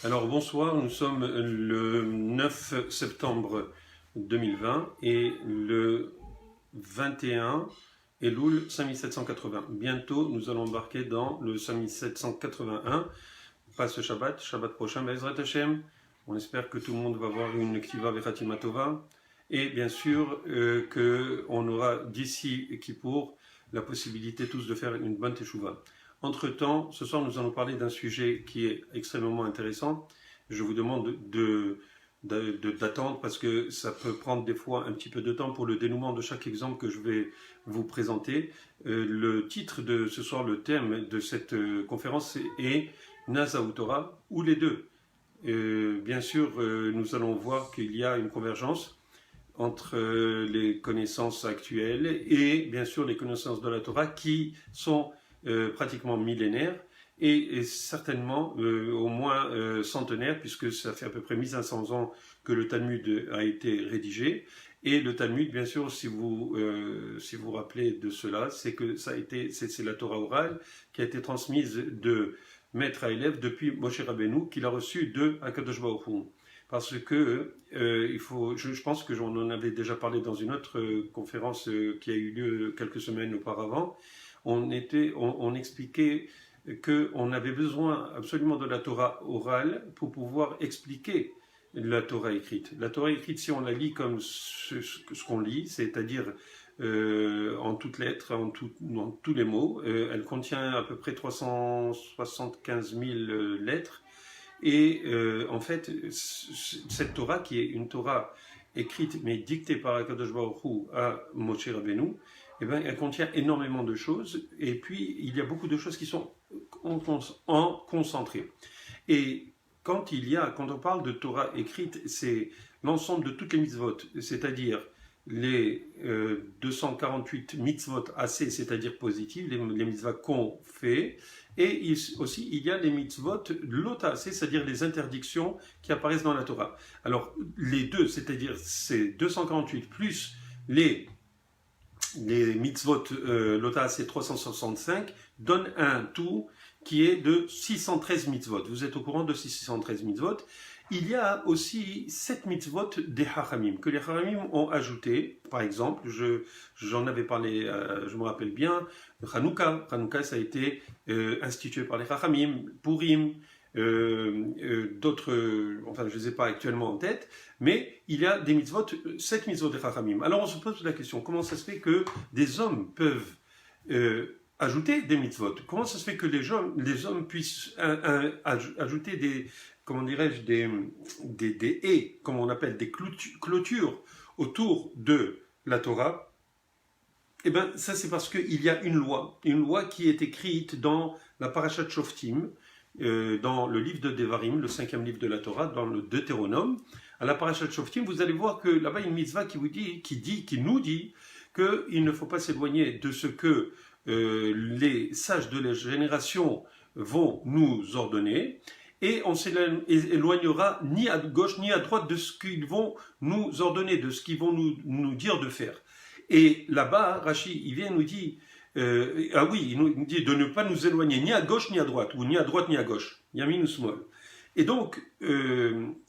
Alors bonsoir, nous sommes le 9 septembre 2020 et le 21 Elul 5780. Bientôt, nous allons embarquer dans le 5781. Pas ce Shabbat prochain, Bezrat Hashem. On espère que tout le monde va avoir une Ktiva Vechatima Tova. Et bien sûr qu'on aura d'ici Kippour la possibilité tous de faire une bonne Teshuvah. Entre-temps, ce soir, nous allons parler d'un sujet qui est extrêmement intéressant. Je vous demande d'attendre parce que ça peut prendre des fois un petit peu de temps pour le dénouement de chaque exemple que je vais vous présenter. Le titre de ce soir, le thème de cette conférence est Nasa ou Torah, ou les deux. Bien sûr, nous allons voir qu'il y a une convergence entre les connaissances actuelles et bien sûr les connaissances de la Torah qui sont pratiquement millénaires et certainement au moins centenaires, puisque ça fait à peu près 1500 ans que le Talmud a été rédigé. Et le Talmud, bien sûr, si vous vous rappelez de cela, c'est que c'est la Torah orale qui a été transmise de maître à élève depuis Moshe Rabbeinu, qu'il a reçu de Akadosh Baruch Hu. Parce que je pense que j'en en avais déjà parlé dans une autre conférence qui a eu lieu quelques semaines auparavant. On expliquait qu'on avait besoin absolument de la Torah orale pour pouvoir expliquer la Torah écrite. La Torah écrite, si on la lit comme ce qu'on lit, c'est-à-dire en toutes lettres, en tous les mots, elle contient à peu près 375 000 lettres. Et en fait, cette Torah, qui est une Torah écrite mais dictée par Akadosh Baruch Hu à Moshe Rabbeinu, eh bien, elle contient énormément de choses, et puis il y a beaucoup de choses qui sont en concentré. Et quand on parle de Torah écrite, c'est l'ensemble de toutes les mitzvot, c'est-à-dire les 248 mitzvot assez, c'est-à-dire positives, les mitzvot qu'on fait, et aussi il y a les mitzvot lota, c'est-à-dire les interdictions qui apparaissent dans la Torah. Alors les deux, c'est-à-dire ces 248 plus les mitzvot lota c'est 365 donnent un tout qui est de 613 mitzvot. Vous êtes au courant de ces 613 mitzvot. Il y a aussi 7 mitzvot des Haramim, que les Haramim ont ajouté. Par exemple, j'en avais parlé, je me rappelle bien, Hanouka. Hanouka, ça a été institué par les Haramim, Purim, d'autres, enfin je ne les ai pas actuellement en tête, mais il y a des mitzvot, 7 mitzvot des Haramim. Alors on se pose la question, comment ça se fait que des hommes peuvent ajouter des mitzvot? Comment ça se fait que les hommes puissent ajouter des, comment dirais-je, des haies, comme on appelle, des clôtures autour de la Torah? Eh bien, ça c'est parce qu'il y a une loi qui est écrite dans la Parashat Shoftim, dans le livre de Devarim, le 5e livre de la Torah, dans le Deutéronome. À la Parashat Shoftim, vous allez voir que là-bas, il y a une mitzvah qui nous dit qu'il ne faut pas s'éloigner de ce que les sages de la génération vont nous ordonner, et on s'éloignera ni à gauche ni à droite de ce qu'ils vont nous ordonner, de ce qu'ils vont nous dire de faire. Et là-bas, Rashi, il vient nous dire, il nous dit de ne pas nous éloigner ni à gauche ni à droite, ou ni à droite ni à gauche, yamin ou small. Et donc,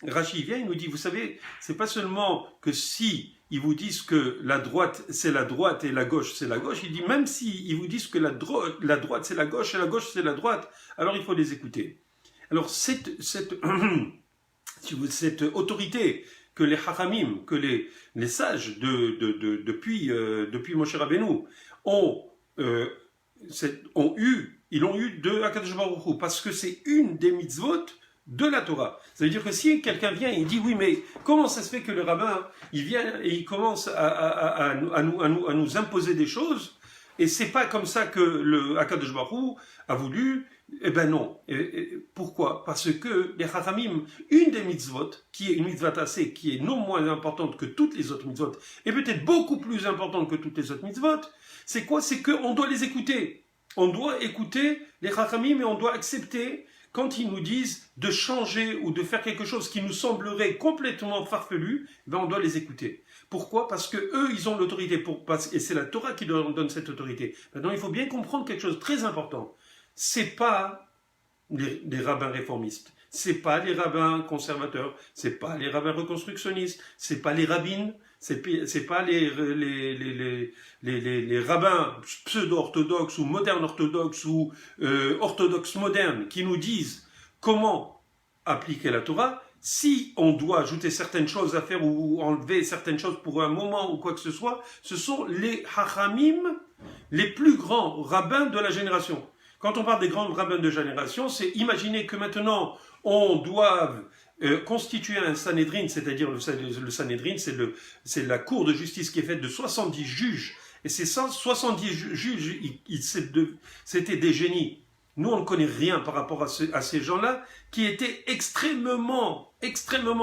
Rashi vient, il nous dit, vous savez, c'est pas seulement que si ils vous disent que la droite c'est la droite et la gauche c'est la gauche, il dit même si ils vous disent que la droite c'est la gauche et la gauche c'est la droite, alors il faut les écouter. Alors cette autorité que les Haramim, que les sages depuis Moshe Rabbeinu ils l'ont eu de Akadosh Baruch Hu, parce que c'est une des mitzvot de la Torah. Ça veut dire que si quelqu'un vient et dit oui, mais comment ça se fait que le rabbin il vient et il commence à nous imposer des choses, et c'est pas comme ça que le Akadosh Baruch Hu a voulu? Eh ben non. Pourquoi? Parce que les Haramim, une des mitzvot, qui est une mitzvah assez, qui est non moins importante que toutes les autres mitzvot, et peut-être beaucoup plus importante que toutes les autres mitzvot, c'est quoi? C'est qu'on doit les écouter. On doit écouter les Haramim, et on doit accepter quand ils nous disent de changer ou de faire quelque chose qui nous semblerait complètement farfelu, ben on doit les écouter. Pourquoi? Parce que eux, ils ont l'autorité, et c'est la Torah qui leur donne cette autorité. Maintenant, il faut bien comprendre quelque chose de très important. C'est pas les rabbins réformistes, c'est pas les rabbins conservateurs, c'est pas les rabbins reconstructionnistes, c'est pas les rabbins, c'est pas les rabbins pseudo-orthodoxes ou modernes orthodoxes ou orthodoxes modernes qui nous disent comment appliquer la Torah. Si on doit ajouter certaines choses à faire ou enlever certaines choses pour un moment ou quoi que ce soit, ce sont les hachamim, les plus grands rabbins de la génération. Quand on parle des grands rabbins de génération, c'est imaginer que maintenant on doit constituer un Sanhédrin, c'est-à-dire le Sanhédrin, c'est la cour de justice qui est faite de 70 juges. Et ces 70 juges, c'était des génies. Nous, on ne connaît rien par rapport à ces gens-là qui étaient extrêmement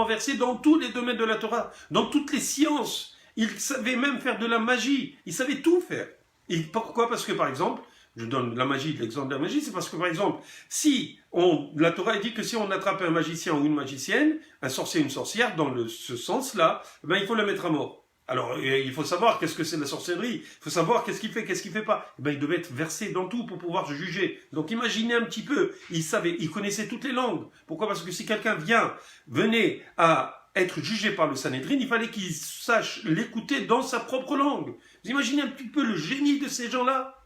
versés dans tous les domaines de la Torah, dans toutes les sciences. Ils savaient même faire de la magie. Ils savaient tout faire. Et pourquoi? Parce que, par exemple, je donne la magie, l'exemple de la magie, c'est parce que, par exemple, la Torah dit que si on attrape un magicien ou une magicienne, un sorcier ou une sorcière, dans ce sens-là, ben, il faut le mettre à mort. Alors, il faut savoir qu'est-ce que c'est la sorcellerie, il faut savoir qu'est-ce qu'il fait pas. Ben, il devait être versé dans tout pour pouvoir se juger. Donc, imaginez un petit peu, il connaissait toutes les langues. Pourquoi? Parce que si quelqu'un venait à être jugé par le Sanhédrin, il fallait qu'il sache l'écouter dans sa propre langue. Vous imaginez un petit peu le génie de ces gens-là?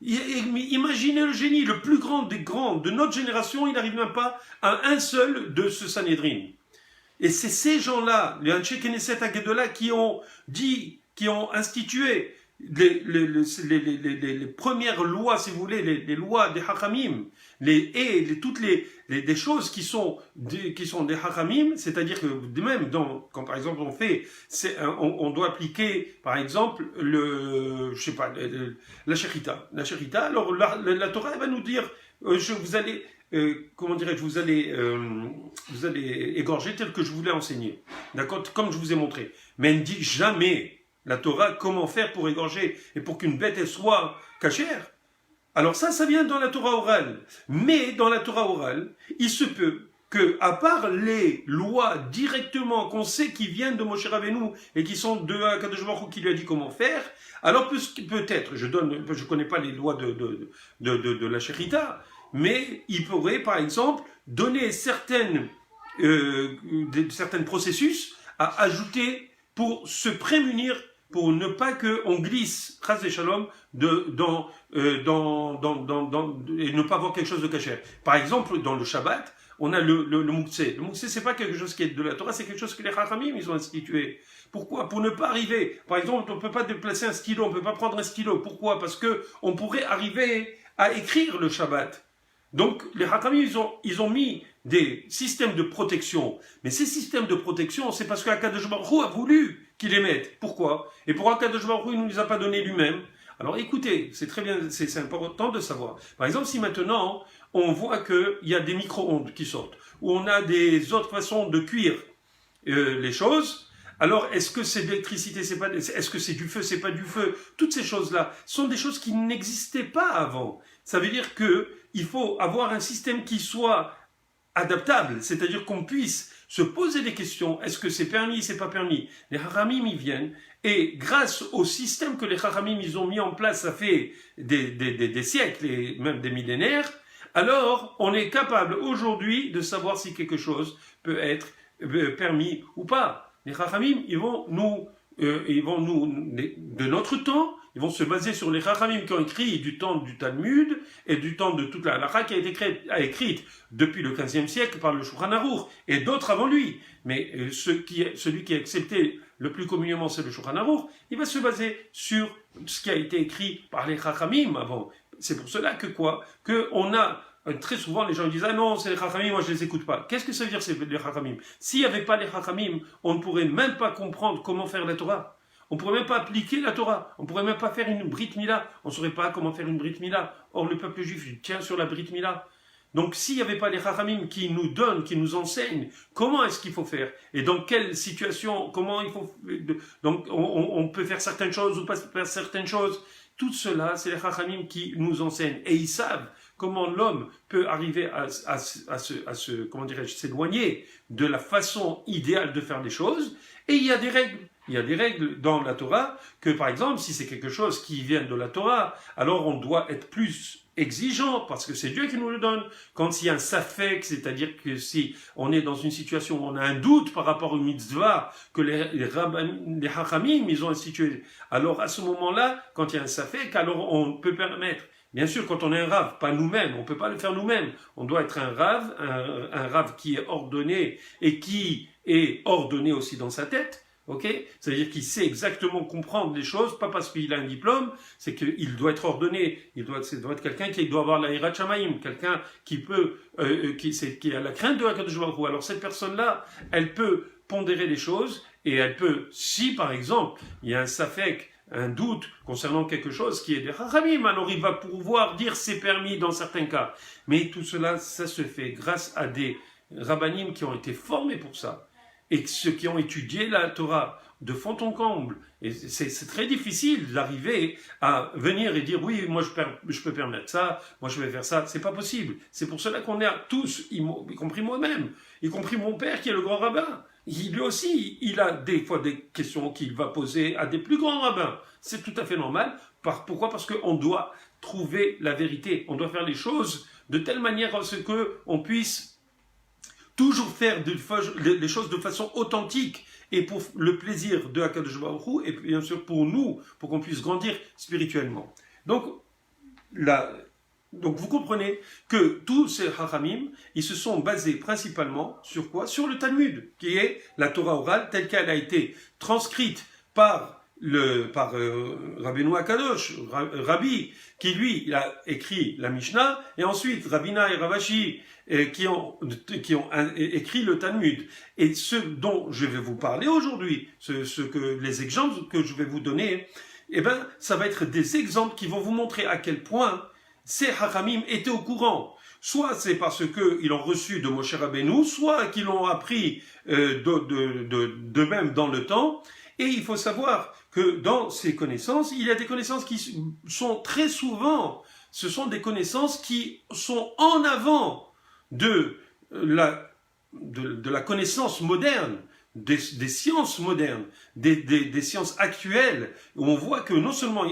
Imaginez le génie, le plus grand des grands de notre génération, il n'arrive même pas à un seul de ce Sanhédrin. Et c'est ces gens-là, les Anshe Knesset Hagedolah, qui ont institué les premières lois, si vous voulez, les lois des Hachamim, toutes les choses qui sont des Hachamim, c'est-à-dire que même quand par exemple on doit appliquer, par exemple, la Shechita. La Shechita, alors la Torah elle va nous dire, vous allez égorger tel que je vous l'ai enseigné. D'accord? Comme je vous ai montré. Mais elle ne dit jamais, la Torah, comment faire pour égorger et pour qu'une bête elle soit cachère. Alors ça vient dans la Torah orale. Mais dans la Torah orale, il se peut que, à part les lois directement qu'on sait qui viennent de Moshe Rabbeinu et qui sont de Akadosh Baruch Hu qui lui a dit comment faire, alors peut-être, je connais pas les lois de la Shechita, mais il pourrait, par exemple, donner certains processus à ajouter pour se prémunir, pour ne pas qu'on glisse, chas et shalom, et ne pas avoir quelque chose de caché. Par exemple, dans le Shabbat, on a le Mouktsé. Le Mouktsé, c'est pas quelque chose qui est de la Torah, c'est quelque chose que les Chachamim, ils ont institué. Pourquoi? Pour ne pas arriver. Par exemple, on ne peut pas déplacer un stylo, on ne peut pas prendre un stylo. Pourquoi? Parce que on pourrait arriver à écrire le Shabbat. Donc, les Hachamim, ils ont mis des systèmes de protection. Mais ces systèmes de protection, c'est parce qu'Akadosh Baruch Hu a voulu qu'ils les mettent. Pourquoi? Et pour Akadosh Baruch Hu, il ne nous les a pas donnés lui-même. Alors écoutez, c'est très bien, c'est important de savoir. Par exemple, si maintenant, on voit qu'il y a des micro-ondes qui sortent, ou on a des autres façons de cuire les choses, alors est-ce que c'est de l'électricité, est-ce que c'est du feu, c'est pas du feu? Toutes ces choses-là sont des choses qui n'existaient pas avant. Ça veut dire qu'il faut avoir un système qui soit adaptable, c'est-à-dire qu'on puisse se poser des questions. Est-ce que c'est permis, c'est pas permis? Les Haramim y viennent, et grâce au système que les Haramim ils ont mis en place, ça fait des siècles et même des millénaires, alors on est capable aujourd'hui de savoir si quelque chose peut être permis ou pas. Les Haramim, ils vont nous, de notre temps, ils vont se baser sur les Chachamim qui ont écrit du temps du Talmud et du temps de toute la halakha qui a été écrite depuis le XVe siècle par le Shulchan Aruch et d'autres avant lui. Mais celui qui a accepté le plus communément, c'est le Shulchan Aruch. Il va se baser sur ce qui a été écrit par les Chachamim avant. C'est pour cela que on a très souvent les gens disent ah non c'est les Chachamim, moi je les écoute pas. Qu'est-ce que ça veut dire c'est les Chachamim? S'il n'y avait pas les Chachamim, on ne pourrait même pas comprendre comment faire la Torah. On ne pourrait même pas appliquer la Torah. On ne pourrait même pas faire une Brit Mila. On ne saurait pas comment faire une Brit Mila. Or, le peuple juif tient sur la Brit Mila. Donc, s'il n'y avait pas les Chachamim qui nous donnent, qui nous enseignent comment est-ce qu'il faut faire et dans quelle situation, comment il faut... Donc, on peut faire certaines choses ou pas faire certaines choses. Tout cela, c'est les Chachamim qui nous enseignent. Et ils savent comment l'homme peut arriver à s'éloigner de la façon idéale de faire les choses. Et il y a des règles. Il y a des règles dans la Torah que, par exemple, si c'est quelque chose qui vient de la Torah, alors on doit être plus exigeant parce que c'est Dieu qui nous le donne. Quand il y a un safek, c'est-à-dire que si on est dans une situation où on a un doute par rapport au mitzvah que les hachamim, ils ont institué, alors à ce moment-là, quand il y a un safek, alors on peut permettre. Bien sûr, quand on est un rave, pas nous-mêmes, on ne peut pas le faire nous-mêmes. On doit être un rave qui est ordonné et qui est ordonné aussi dans sa tête. Okay, c'est-à-dire qu'il sait exactement comprendre les choses, pas parce qu'il a un diplôme, c'est qu'il doit être ordonné, il doit être quelqu'un qui doit avoir la hirat shamayim, quelqu'un qui peut, qui a la crainte de HaKadosh Baruch Hu. Alors cette personne-là, elle peut pondérer les choses et elle peut, si par exemple il y a un safek, un doute concernant quelque chose qui est des Chachamim, alors il va pouvoir dire c'est permis dans certains cas. Mais tout cela, ça se fait grâce à des rabbanim qui ont été formés pour ça. Et ceux qui ont étudié la Torah de fond en comble. Et c'est très difficile d'arriver à venir et dire oui, moi je peux permettre ça, moi je vais faire ça. C'est pas possible. C'est pour cela qu'on est tous, y compris moi-même, y compris mon père qui est le grand rabbin. Lui aussi, il a des fois des questions qu'il va poser à des plus grands rabbins. C'est tout à fait normal. Pourquoi ? Parce qu'on doit trouver la vérité. On doit faire les choses de telle manière à ce qu'on puisse toujours faire les choses de façon authentique et pour le plaisir de HaKadosh Baruch Hu et bien sûr pour nous, pour qu'on puisse grandir spirituellement. Donc vous comprenez que tous ces hachamim, ils se sont basés principalement sur quoi ? Sur le Talmud, qui est la Torah orale telle qu'elle a été transcrite par Rabbeinu Akadosh, Rabbi, qui lui il a écrit la Mishnah, et ensuite Ravina et Ravashi qui ont écrit le Talmud. Et ce dont je vais vous parler aujourd'hui, les exemples que je vais vous donner, eh ben, ça va être des exemples qui vont vous montrer à quel point ces hachamim étaient au courant. Soit c'est parce qu'ils l'ont reçu de Moshe Rabbeinu, soit qu'ils l'ont appris d'eux-mêmes dans le temps. Et il faut savoir que dans ces connaissances, il y a des connaissances qui sont très souvent, ce sont des connaissances qui sont en avant de la connaissance moderne, des sciences modernes, des sciences actuelles, où on voit que non seulement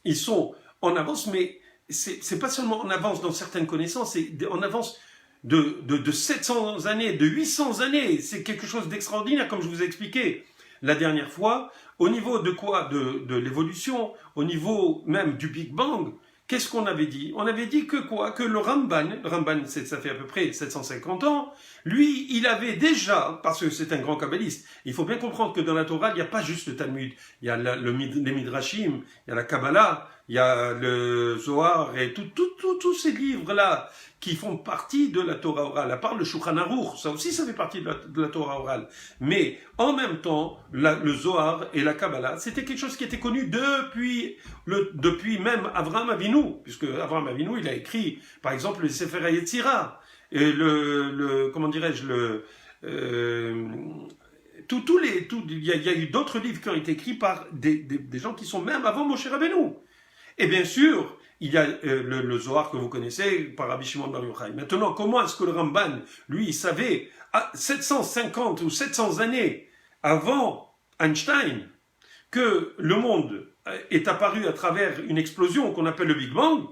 ils sont en avance, mais c'est pas seulement en avance dans certaines connaissances, c'est en avance de 700 années, de 800 années. C'est quelque chose d'extraordinaire, comme je vous ai expliqué la dernière fois. Au niveau de quoi ? De l'évolution, au niveau même du Big Bang. Qu'est-ce qu'on avait dit ? On avait dit que quoi ? Que le Ramban, ça fait à peu près 750 ans, lui, il avait déjà, parce que c'est un grand kabbaliste, il faut bien comprendre que dans la Torah, il n'y a pas juste le Talmud, il y a les Midrashim, il y a la Kabbalah, il y a le Zohar et tous ces livres-là qui font partie de la Torah orale, à part le Shulchan Aruch, ça aussi ça fait partie de la Torah orale. Mais en même temps, le Zohar et la Kabbalah, c'était quelque chose qui était connu depuis même Avraham Avinu, puisque Avraham Avinu, il a écrit, par exemple, le Sefer HaYetzirah, et comment dirais-je, il y a eu d'autres livres qui ont été écrits par des gens qui sont même avant Moshe Rabbeinu. Et bien sûr, il y a le Zohar que vous connaissez par Rabbi Shimon Bar Yochai. Maintenant, comment est-ce que le Ramban, lui, il savait à 750 ou 700 années avant Einstein que le monde est apparu à travers une explosion qu'on appelle le Big Bang?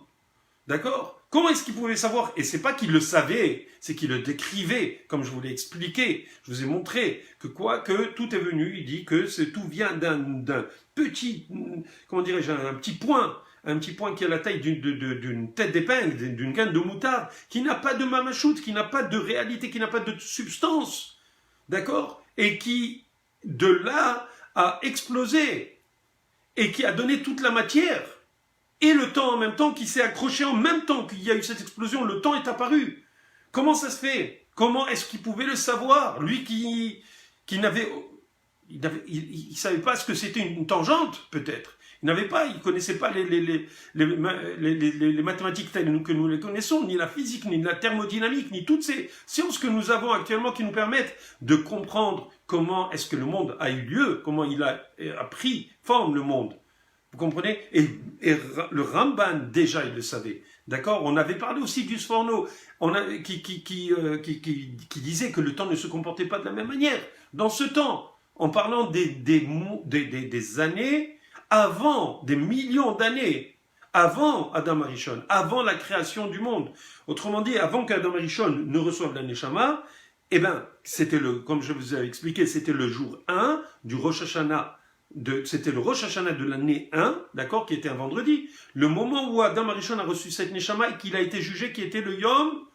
D'accord? Comment est-ce qu'il pouvait savoir? Et c'est pas qu'il le savait, c'est qu'il le décrivait, comme je vous l'ai expliqué. Je vous ai montré que tout est venu. Il dit que tout vient d'un petit, comment dirais-je, un petit point qui a la taille d'une tête d'épingle, d'une graine de moutarde, qui n'a pas de mamachout, qui n'a pas de réalité, qui n'a pas de substance, d'accord? Et qui, de là, a explosé, et qui a donné toute la matière, et le temps en même temps, qui s'est accroché en même temps qu'il y a eu cette explosion, le temps est apparu. Comment ça se fait? Comment est-ce qu'il pouvait le savoir? Lui qui n'avait... Il savait pas ce que c'était une tangente, peut-être. Il connaissait pas les mathématiques telles que nous les connaissons, ni la physique, ni la thermodynamique, ni toutes ces sciences que nous avons actuellement qui nous permettent de comprendre comment est-ce que le monde a eu lieu, comment il a pris forme, le monde. Vous comprenez? Et le Ramban, déjà, il le savait. D'accord? On avait parlé aussi du Sforno, qui disait que le temps ne se comportait pas de la même manière. Dans ce temps, en parlant des années avant, des millions d'années, avant Adam Arishon, avant la création du monde. Autrement dit, avant qu'Adam Arishon ne reçoive la Neshama, eh bien, c'était comme je vous ai expliqué, c'était le jour 1 du Rosh Hashanah. C'était le Rosh Hashanah de l'année 1, d'accord, qui était un vendredi. Le moment où Adam Arishon a reçu cette Neshama et qu'il a été jugé, qui était le Yom,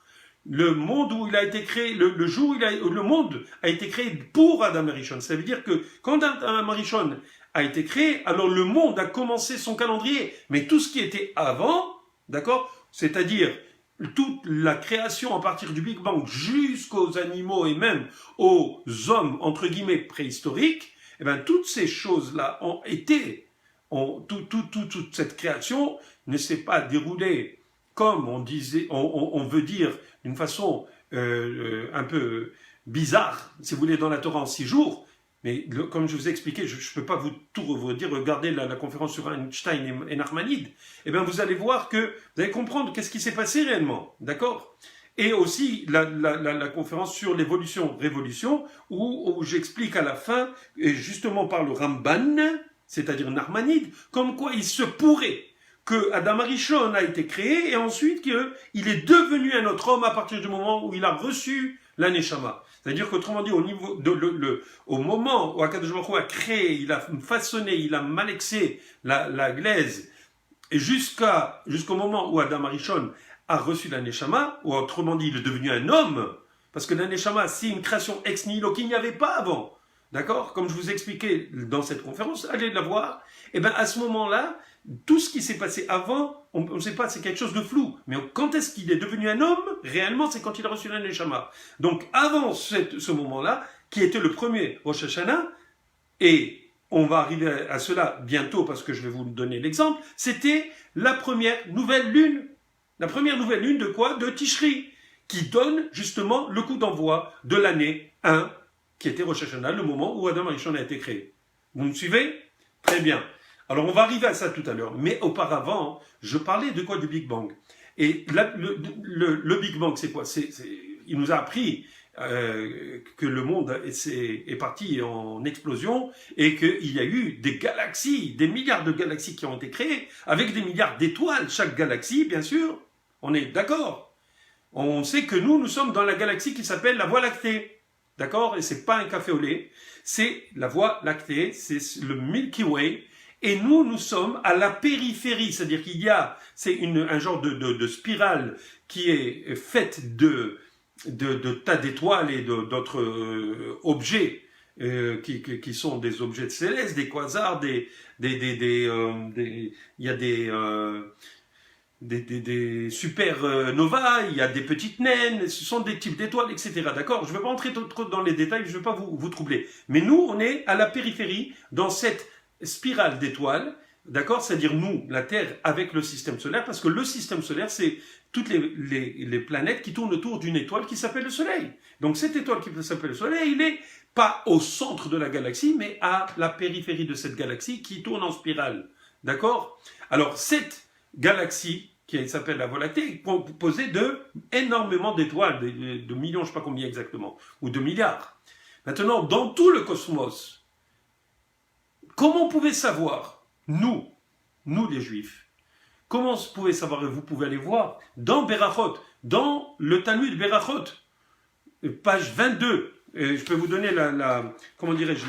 le monde où il a été créé, le jour où le monde a été créé pour Adam Arishon. Ça veut dire que quand Adam Arishon a été créé, alors le monde a commencé son calendrier. Mais tout ce qui était avant, d'accord, c'est-à-dire toute la création à partir du Big Bang jusqu'aux animaux et même aux hommes, entre guillemets, préhistoriques, eh bien, toutes ces choses-là ont été, toute cette création ne s'est pas déroulée comme on disait, on veut dire d'une façon un peu bizarre, si vous voulez, dans la Torah en 6 jours. Mais comme je vous ai expliqué, je ne peux pas tout vous dire, regardez la conférence sur Einstein et Nachmanide, eh bien vous allez voir que, vous allez comprendre qu'est-ce qui s'est passé réellement, d'accord? Et aussi la conférence sur l'évolution-révolution, où j'explique à la fin, et justement par le Ramban, c'est-à-dire Nachmanide, comme quoi il se pourrait que Adam Arishon a été créé, et ensuite qu'il est devenu un autre homme à partir du moment où il a reçu la Neshama. C'est-à-dire qu'autrement dit, au moment où Akadosh Baruch Hu a créé, il a façonné, il a malaxé la glaise, et jusqu'au moment où Adam Arishon a reçu la Neshama, ou autrement dit, il est devenu un homme, parce que la Neshama, c'est une création ex nihilo qu'il n'y avait pas avant. D'accord? Comme je vous ai expliqué dans cette conférence, allez la voir. Et bien à ce moment-là, tout ce qui s'est passé avant, on ne sait pas, c'est quelque chose de flou. Mais quand est-ce qu'il est devenu un homme? Réellement, c'est quand il a reçu la Neshama. Donc avant ce moment-là, qui était le premier Rosh Hashanah, et on va arriver à cela bientôt parce que je vais vous donner l'exemple, c'était la première nouvelle lune. La première nouvelle lune de quoi? De Tishri, qui donne justement le coup d'envoi de l'année 1, qui était Rosh Hashanah, le moment où Adam Arishon a été créé. Vous me suivez? Très bien. Alors on va arriver à ça tout à l'heure. Mais auparavant, je parlais de quoi? Du Big Bang. Et le Big Bang, c'est quoi? Il nous a appris que le monde est parti en explosion et qu'il y a eu des galaxies, des milliards de galaxies qui ont été créées, avec des milliards d'étoiles, chaque galaxie, bien sûr. On est d'accord. On sait que nous sommes dans la galaxie qui s'appelle la Voie lactée. D'accord? Et c'est pas un café au lait, c'est la Voie lactée, c'est le Milky Way. Et nous sommes à la périphérie, c'est-à-dire c'est un genre de spirale qui est faite de tas d'étoiles et d'autres objets qui sont des objets célestes, des quasars, il y a des supernovas, il y a des petites naines, ce sont des types d'étoiles, etc. D'accord? Je ne vais pas entrer trop dans les détails, je ne veux pas vous troubler. Mais nous, on est à la périphérie, dans cette spirale d'étoiles, d'accord? C'est-à-dire nous, la Terre, avec le système solaire, parce que le système solaire, c'est toutes les planètes qui tournent autour d'une étoile qui s'appelle le Soleil. Donc cette étoile qui s'appelle le Soleil, il n'est pas au centre de la galaxie, mais à la périphérie de cette galaxie qui tourne en spirale. D'accord? Alors cette galaxie qui s'appelle la Voie lactée est composée énormément d'étoiles, de millions, je ne sais pas combien exactement, ou de milliards. Maintenant, dans tout le cosmos, comment on pouvait savoir, nous les Juifs, comment on pouvait savoir, et vous pouvez aller voir, dans Berachot, dans le Talmud Berachot, page 22, je peux vous donner comment dirais-je,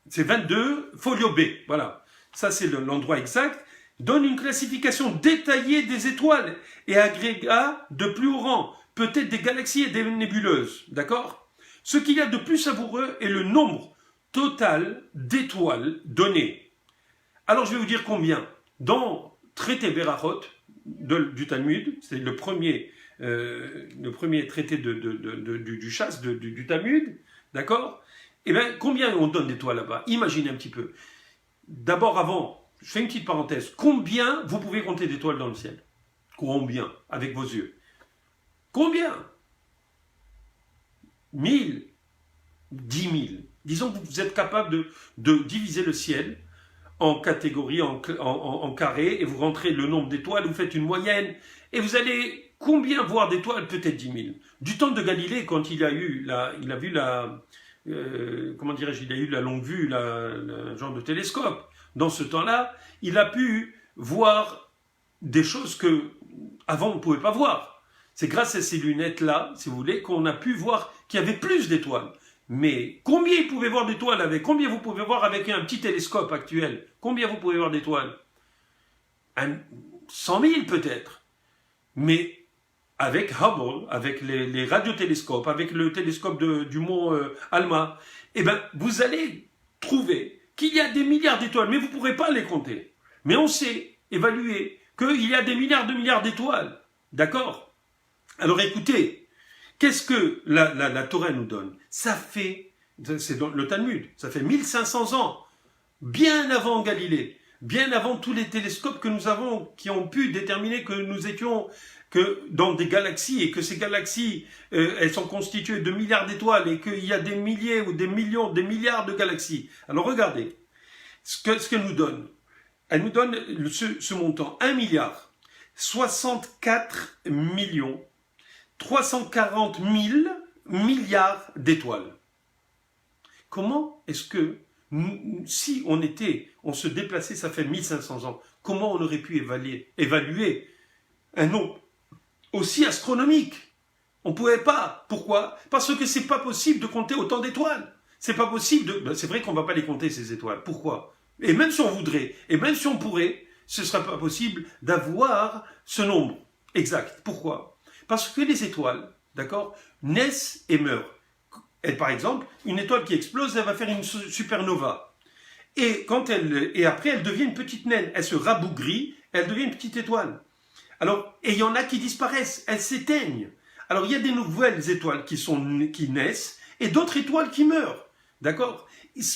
c'est 22, folio B, voilà. Ça c'est l'endroit exact, donne une classification détaillée des étoiles et agrégats de plus haut rang, peut-être des galaxies et des nébuleuses, d'accord? Ce qu'il y a de plus savoureux est le nombre total d'étoiles données. Alors je vais vous dire combien. Dans traité Berachot du Talmud, c'est le premier traité du chasse du Talmud, d'accord? Eh bien, combien on donne d'étoiles là-bas? Imaginez un petit peu. D'abord, avant, je fais une petite parenthèse. Combien vous pouvez compter d'étoiles dans le ciel? Combien? Avec vos yeux. Combien? 1000? 10 000. Disons que vous êtes capable de diviser le ciel en catégories, en carrés, et vous rentrez le nombre d'étoiles, vous faites une moyenne, et vous allez combien voir d'étoiles? Peut-être 10 000. Du temps de Galilée, quand il a vu comment dirais-je, il a eu la longue vue, un genre de télescope. Dans ce temps-là, il a pu voir des choses que avant on ne pouvait pas voir. C'est grâce à ces lunettes-là, si vous voulez, qu'on a pu voir qu'il y avait plus d'étoiles. Mais combien il pouvait voir d'étoiles avec, combien vous pouvez voir avec un petit télescope actuel? Combien vous pouvez voir d'étoiles? 100 000 peut-être. Mais avec Hubble, avec les radiotélescopes, avec le télescope du mont Alma, eh ben, vous allez trouver qu'il y a des milliards d'étoiles, mais vous ne pourrez pas les compter. Mais on sait évaluer qu'il y a des milliards d'étoiles. D'accord? Alors écoutez, qu'est-ce que la Torah nous donne? Ça fait, c'est dans le Talmud, ça fait 1500 ans, bien avant Galilée, bien avant tous les télescopes que nous avons, qui ont pu déterminer que nous étions dans des galaxies, et que ces galaxies, elles sont constituées de milliards d'étoiles, et qu'il y a des milliers ou des millions, des milliards de galaxies. Alors regardez, ce qu'elle nous donne. Elle nous donne ce montant, 1 milliard, 64 millions, 340 000 milliards d'étoiles. Comment est-ce que, si on se déplaçait, ça fait 1500 ans, comment on aurait pu évaluer un nombre aussi astronomique? On ne pouvait pas. Pourquoi? Parce que c'est pas possible de compter autant d'étoiles. C'est pas possible c'est vrai qu'on ne va pas les compter, ces étoiles. Pourquoi? Et même si on voudrait, et même si on pourrait, ce ne sera pas possible d'avoir ce nombre exact. Pourquoi? Parce que les étoiles, d'accord, naissent et meurent. Et par exemple, une étoile qui explose, elle va faire une supernova. Et après, elle devient une petite naine. Elle se rabougrit, elle devient une petite étoile. Alors, et il y en a qui disparaissent, elles s'éteignent. Alors, il y a des nouvelles étoiles qui naissent et d'autres étoiles qui meurent. D'accord?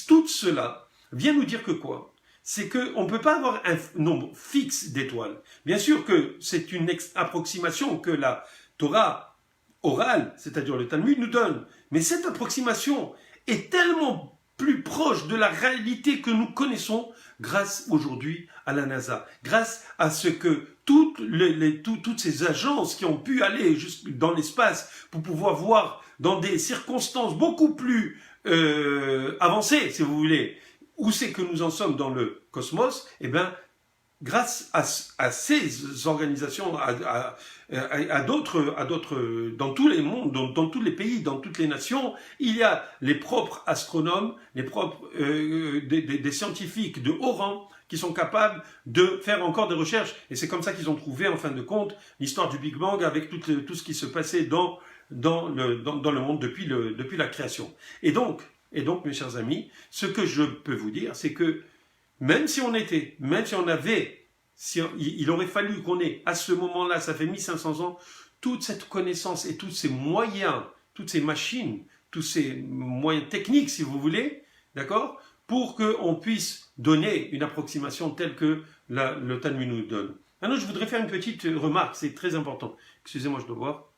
Tout cela vient nous dire que quoi? C'est qu'on ne peut pas avoir un nombre fixe d'étoiles. Bien sûr que c'est une approximation que la Torah orale, c'est-à-dire le Talmud, nous donne. Mais cette approximation est tellement plus proche de la réalité que nous connaissons grâce aujourd'hui à la NASA, grâce à ce que toutes ces agences qui ont pu aller dans l'espace pour pouvoir voir dans des circonstances beaucoup plus avancées, si vous voulez, où c'est que nous en sommes dans le cosmos, eh bien, grâce à ces organisations, à d'autres, dans tous les mondes, dans tous les pays, dans toutes les nations, il y a les propres astronomes, les propres des scientifiques de haut rang qui sont capables de faire encore des recherches. Et c'est comme ça qu'ils ont trouvé, en fin de compte, l'histoire du Big Bang avec tout ce qui se passait dans le monde depuis la création. Et donc, mes chers amis, ce que je peux vous dire, c'est que même si il aurait fallu qu'on ait, à ce moment-là, ça fait 1500 ans, toute cette connaissance et tous ces moyens, toutes ces machines, tous ces moyens techniques, si vous voulez, d'accord, pour qu'on puisse donner une approximation telle que le Talmud nous donne. Maintenant, je voudrais faire une petite remarque, c'est très important. Excusez-moi, je dois voir.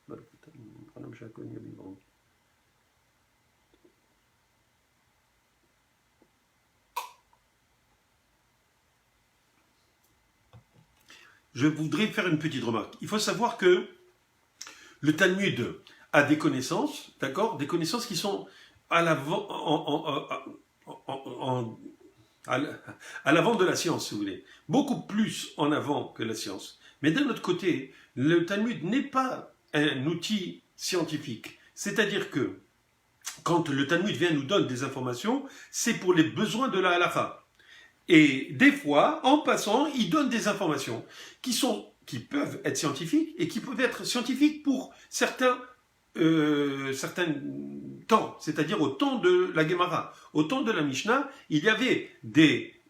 Je voudrais faire une petite remarque. Il faut savoir que le Talmud a des connaissances, d'accord, des connaissances qui sont à l'avant de la science, si vous voulez. Beaucoup plus en avant que la science. Mais d'un autre côté, le Talmud n'est pas un outil scientifique. C'est-à-dire que quand le Talmud nous donne des informations, c'est pour les besoins de la halakha. Et des fois, en passant, il donne des informations qui peuvent être scientifiques et qui peuvent être scientifiques pour certains temps, c'est-à-dire au temps de la Gemara, au temps de la Mishnah, il y avait des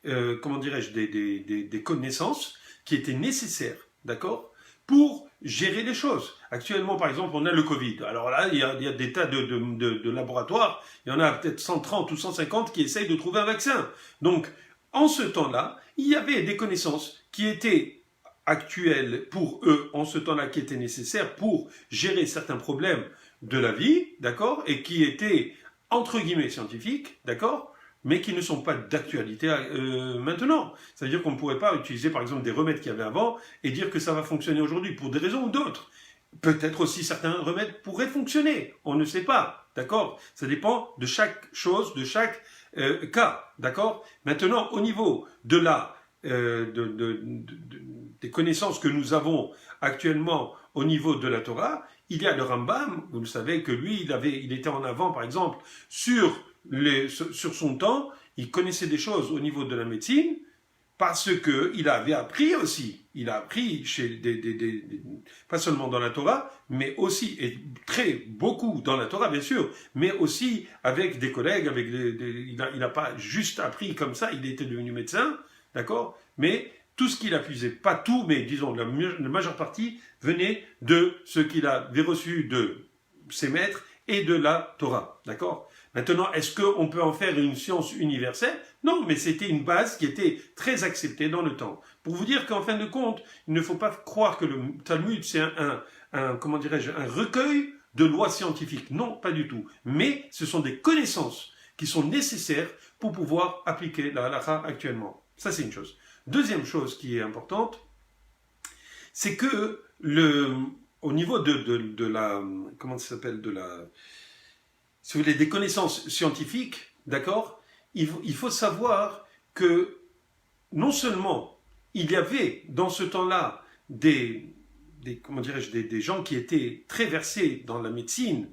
connaissances qui étaient nécessaires, d'accord, pour gérer les choses. Actuellement, par exemple, on a le Covid. Alors là, il y a des tas de laboratoires, il y en a peut-être 130 ou 150 qui essayent de trouver un vaccin. Donc, en ce temps-là, il y avait des connaissances qui étaient actuelles pour eux, en ce temps-là, qui étaient nécessaires pour gérer certains problèmes de la vie, d'accord, et qui étaient, entre guillemets, scientifiques, d'accord, mais qui ne sont pas d'actualité maintenant. C'est-à-dire qu'on ne pourrait pas utiliser, par exemple, des remèdes qu'il y avait avant et dire que ça va fonctionner aujourd'hui, pour des raisons ou d'autres. Peut-être aussi certains remèdes pourraient fonctionner, on ne sait pas, d'accord? Ça dépend de chaque chose, de chaque cas, d'accord? Maintenant, au niveau de des connaissances que nous avons actuellement au niveau de la Torah, il y a le Rambam, vous le savez que lui, il était en avant, par exemple, sur son temps, il connaissait des choses au niveau de la médecine, parce que il avait appris aussi, il a appris chez pas seulement dans la Torah, mais aussi, et beaucoup dans la Torah bien sûr, mais aussi avec des collègues, il n'a pas juste appris comme ça, il était devenu médecin, d'accord, mais tout ce qu'il a puisé, pas tout, mais disons la majeure partie, venait de ce qu'il avait reçu de ses maîtres et de la Torah, d'accord. Maintenant, est-ce qu'on peut en faire une science universelle? Non, mais c'était une base qui était très acceptée dans le temps. Pour vous dire qu'en fin de compte, il ne faut pas croire que le Talmud, c'est comment dirais-je, un recueil de lois scientifiques. Non, pas du tout. Mais ce sont des connaissances qui sont nécessaires pour pouvoir appliquer la halakha actuellement. Ça, c'est une chose. Deuxième chose qui est importante, c'est que au niveau de la, comment ça s'appelle, si vous voulez, des connaissances scientifiques, d'accord, il faut savoir que non seulement il y avait dans ce temps-là comment dirais-je, des gens qui étaient très versés dans la médecine,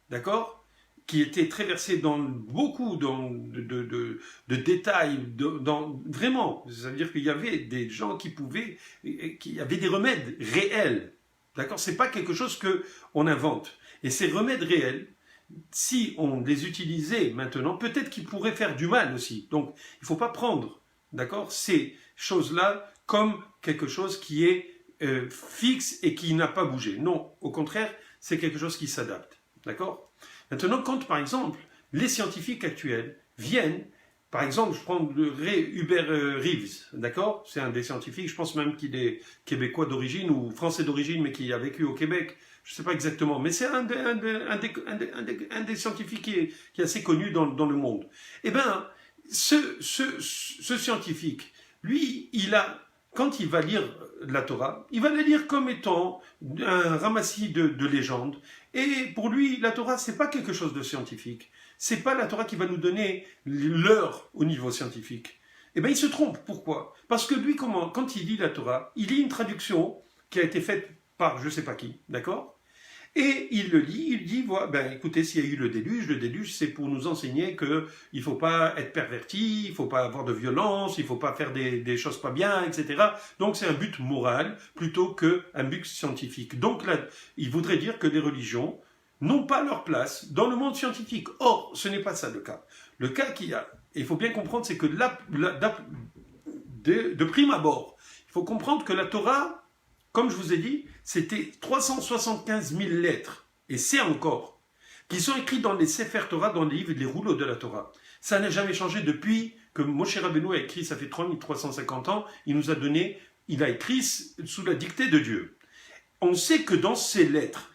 d'accord, qui étaient très versés dans beaucoup de détails, vraiment, ça veut dire qu'il y avait des gens qui avaient des remèdes réels, d'accord, c'est pas quelque chose qu'on invente. Et ces remèdes réels, si on les utilisait maintenant, peut-être qu'ils pourraient faire du mal aussi. Donc, il ne faut pas prendre, d'accord, ces choses-là comme quelque chose qui est fixe et qui n'a pas bougé. Non, au contraire, c'est quelque chose qui s'adapte, d'accord. Maintenant, quand, par exemple, les scientifiques actuels viennent, par exemple, je prends Hubert Reeves, d'accord, c'est un des scientifiques, je pense même qu'il est québécois d'origine ou français d'origine, mais qui a vécu au Québec. Je ne sais pas exactement, mais c'est un des scientifiques qui est assez connu dans le monde. Eh bien, ce scientifique, lui, quand il va lire la Torah, il va la lire comme étant un ramassis de légendes. Et pour lui, la Torah, c'est pas quelque chose de scientifique. C'est pas la Torah qui va nous donner l'heure au niveau scientifique. Eh bien, il se trompe. Pourquoi? Parce que lui, quand il lit la Torah, il lit une traduction qui a été faite par je ne sais pas qui, d'accord? Et il le lit, il dit, ben écoutez, s'il y a eu le déluge c'est pour nous enseigner qu'il ne faut pas être perverti, il ne faut pas avoir de violence, il ne faut pas faire des choses pas bien, etc. Donc c'est un but moral plutôt qu'un but scientifique. Donc là, il voudrait dire que les religions n'ont pas leur place dans le monde scientifique. Or, ce n'est pas ça le cas. Le cas qu'il y a, et il faut bien comprendre, c'est que de prime abord, il faut comprendre que la Torah, comme je vous ai dit, c'était 375 000 lettres, et c'est encore, qui sont écrites dans les Sefer Torah, dans les livres, les rouleaux de la Torah. Ça n'a jamais changé depuis que Moshe Rabbeinu a écrit, ça fait 3350 ans, il a écrit sous la dictée de Dieu. On sait que dans ces lettres,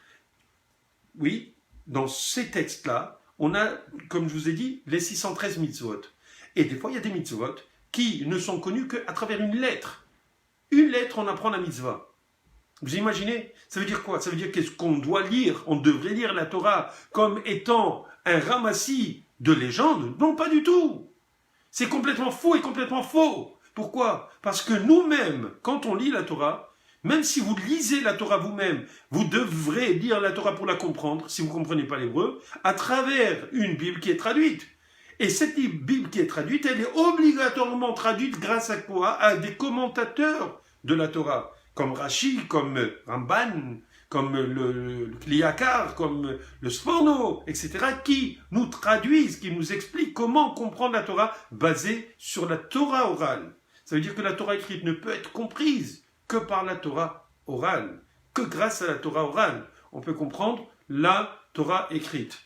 oui, dans ces textes-là, on a, comme je vous ai dit, les 613 mitzvot. Et des fois, il y a des mitzvot qui ne sont connus qu'à travers une lettre. Une lettre, on apprend la mitzvah. Vous imaginez? Ça veut dire quoi? Ça veut dire qu'on doit lire, on devrait lire la Torah comme étant un ramassis de légendes? Non, pas du tout. C'est complètement faux et complètement faux. Pourquoi? Parce que nous-mêmes, quand on lit la Torah, même si vous lisez la Torah vous-même, vous devrez lire la Torah pour la comprendre, si vous ne comprenez pas l'hébreu, à travers une Bible qui est traduite. Et cette Bible qui est traduite, elle est obligatoirement traduite grâce à quoi? À des commentateurs de la Torah, comme Rashi, comme Ramban, comme le Kliakar, comme le Sforno, etc., qui nous traduisent, qui nous expliquent comment comprendre la Torah basée sur la Torah orale. Ça veut dire que la Torah écrite ne peut être comprise que par la Torah orale, que grâce à la Torah orale, on peut comprendre la Torah écrite.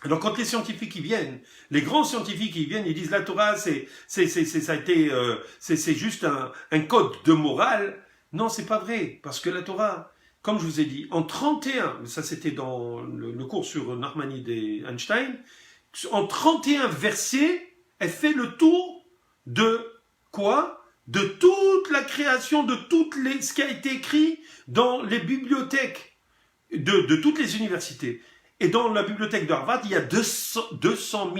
Alors quand les scientifiques y viennent, les grands scientifiques y viennent, ils disent la Torah c'est juste un code de morale. Non, c'est pas vrai, parce que la Torah, comme je vous ai dit, en 31, ça c'était dans le cours sur Nachmanide et Einstein, en 31 versets, elle fait le tour de quoi? De toute la création, de ce qui a été écrit dans les bibliothèques de toutes les universités. Et dans la bibliothèque d'Harvard, il y a 200 000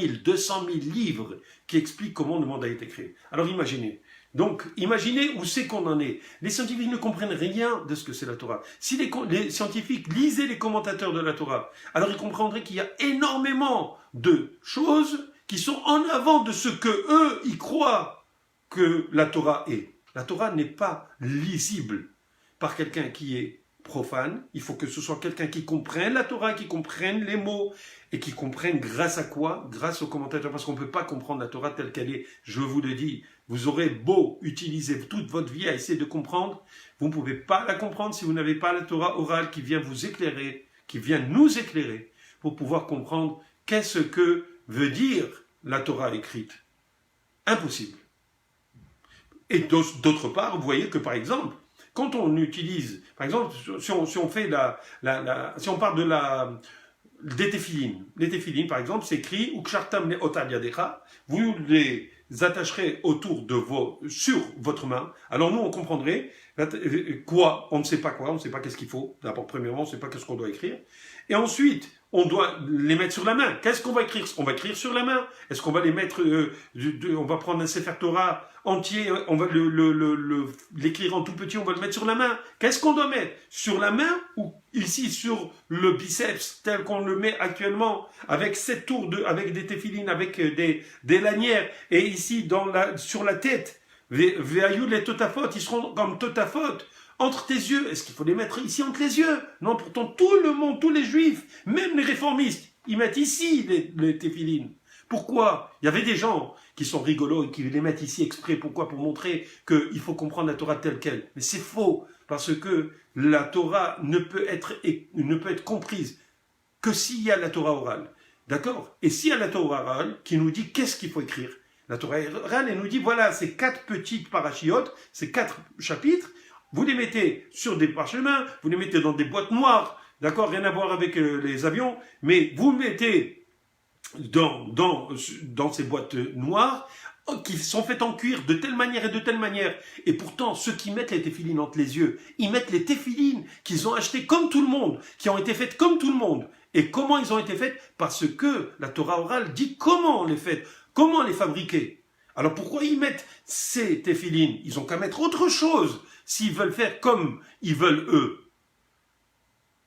livres qui expliquent comment le monde a été créé. Alors imaginez. Donc, imaginez où c'est qu'on en est. Les scientifiques ne comprennent rien de ce que c'est la Torah. Si les scientifiques lisaient les commentateurs de la Torah, alors ils comprendraient qu'il y a énormément de choses qui sont en avant de ce que eux, ils croient que la Torah est. La Torah n'est pas lisible par quelqu'un qui est profane. Il faut que ce soit quelqu'un qui comprenne la Torah, qui comprenne les mots, et qui comprenne grâce à quoi? Grâce aux commentateurs, parce qu'on ne peut pas comprendre la Torah telle qu'elle est. Je vous le dis, vous aurez beau utiliser toute votre vie à essayer de comprendre, vous ne pouvez pas la comprendre si vous n'avez pas la Torah orale qui vient vous éclairer, qui vient nous éclairer, pour pouvoir comprendre qu'est-ce que veut dire la Torah écrite. Impossible. Et d'autre part, vous voyez que par exemple, quand on utilise, par exemple, si on fait si on parle des téphilines. Les téphilines, par exemple, c'est écrit Ukshartam le otal yadecha, vous les attacherez sur votre main. Alors nous, on comprendrait quoi? On ne sait pas quoi, on ne sait pas qu'est-ce qu'il faut. D'abord, premièrement, on ne sait pas qu'est-ce qu'on doit écrire. Et ensuite, on doit les mettre sur la main. Qu'est-ce qu'on va écrire? On va écrire sur la main. Est-ce qu'on va les mettre, on va prendre un Sefer Torah entier, on va l'écrire en tout petit, on va le mettre sur la main. Qu'est-ce qu'on doit mettre? Sur la main ou ici sur le biceps, tel qu'on le met actuellement, avec 7 tours avec des téphilines, avec des lanières, et ici sur la tête, Ve'ayud les totafot, ils seront comme totafot. Entre tes yeux, est-ce qu'il faut les mettre ici entre les yeux? Non, pourtant tout le monde, tous les juifs, même les réformistes, ils mettent ici les téphilines. Pourquoi? Il y avait des gens qui sont rigolos et qui les mettent ici exprès. Pourquoi? Pour montrer qu'il faut comprendre la Torah telle qu'elle. Mais c'est faux, parce que la Torah ne peut être comprise que s'il y a la Torah orale. D'accord? Et s'il y a la Torah orale qui nous dit qu'est-ce qu'il faut écrire. La Torah orale, elle nous dit, voilà, ces 4 petites parachiotes, ces 4 chapitres, vous les mettez sur des parchemins, vous les mettez dans des boîtes noires, d'accord, rien à voir avec les avions, mais vous mettez dans ces boîtes noires qui sont faites en cuir de telle manière et de telle manière. Et pourtant, ceux qui mettent les téphilines entre les yeux, ils mettent les téphilines qu'ils ont achetées comme tout le monde, qui ont été faites comme tout le monde. Et comment ils ont été faites? Parce que la Torah orale dit comment on les fait, comment les fabriquer. Alors pourquoi ils mettent ces téphilines? Ils ont qu'à mettre autre chose s'ils veulent faire comme ils veulent eux.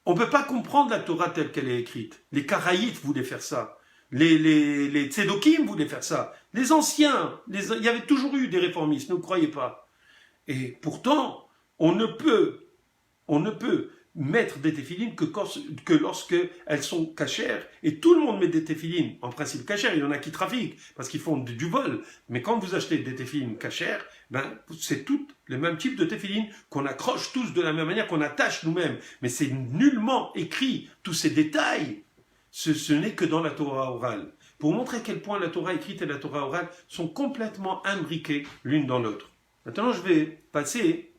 On ne peut pas comprendre la Torah telle qu'elle est écrite. Les Karaïtes voulaient faire ça. Les Tzedokim voulaient faire ça. Les anciens, il y avait toujours eu des réformistes, ne croyez pas. Et pourtant, on ne peut mettre des téphilines que lorsque elles sont cachères. Et tout le monde met des téphilines, en principe cachères. Il y en a qui trafiquent, parce qu'ils font du vol. Mais quand vous achetez des téphilines cachères, c'est tout le même type de téphilines qu'on accroche tous de la même manière, qu'on attache nous-mêmes. Mais c'est nullement écrit. Tous ces détails, ce n'est que dans la Torah orale. Pour montrer à quel point la Torah écrite et la Torah orale sont complètement imbriquées l'une dans l'autre. Maintenant, je vais passer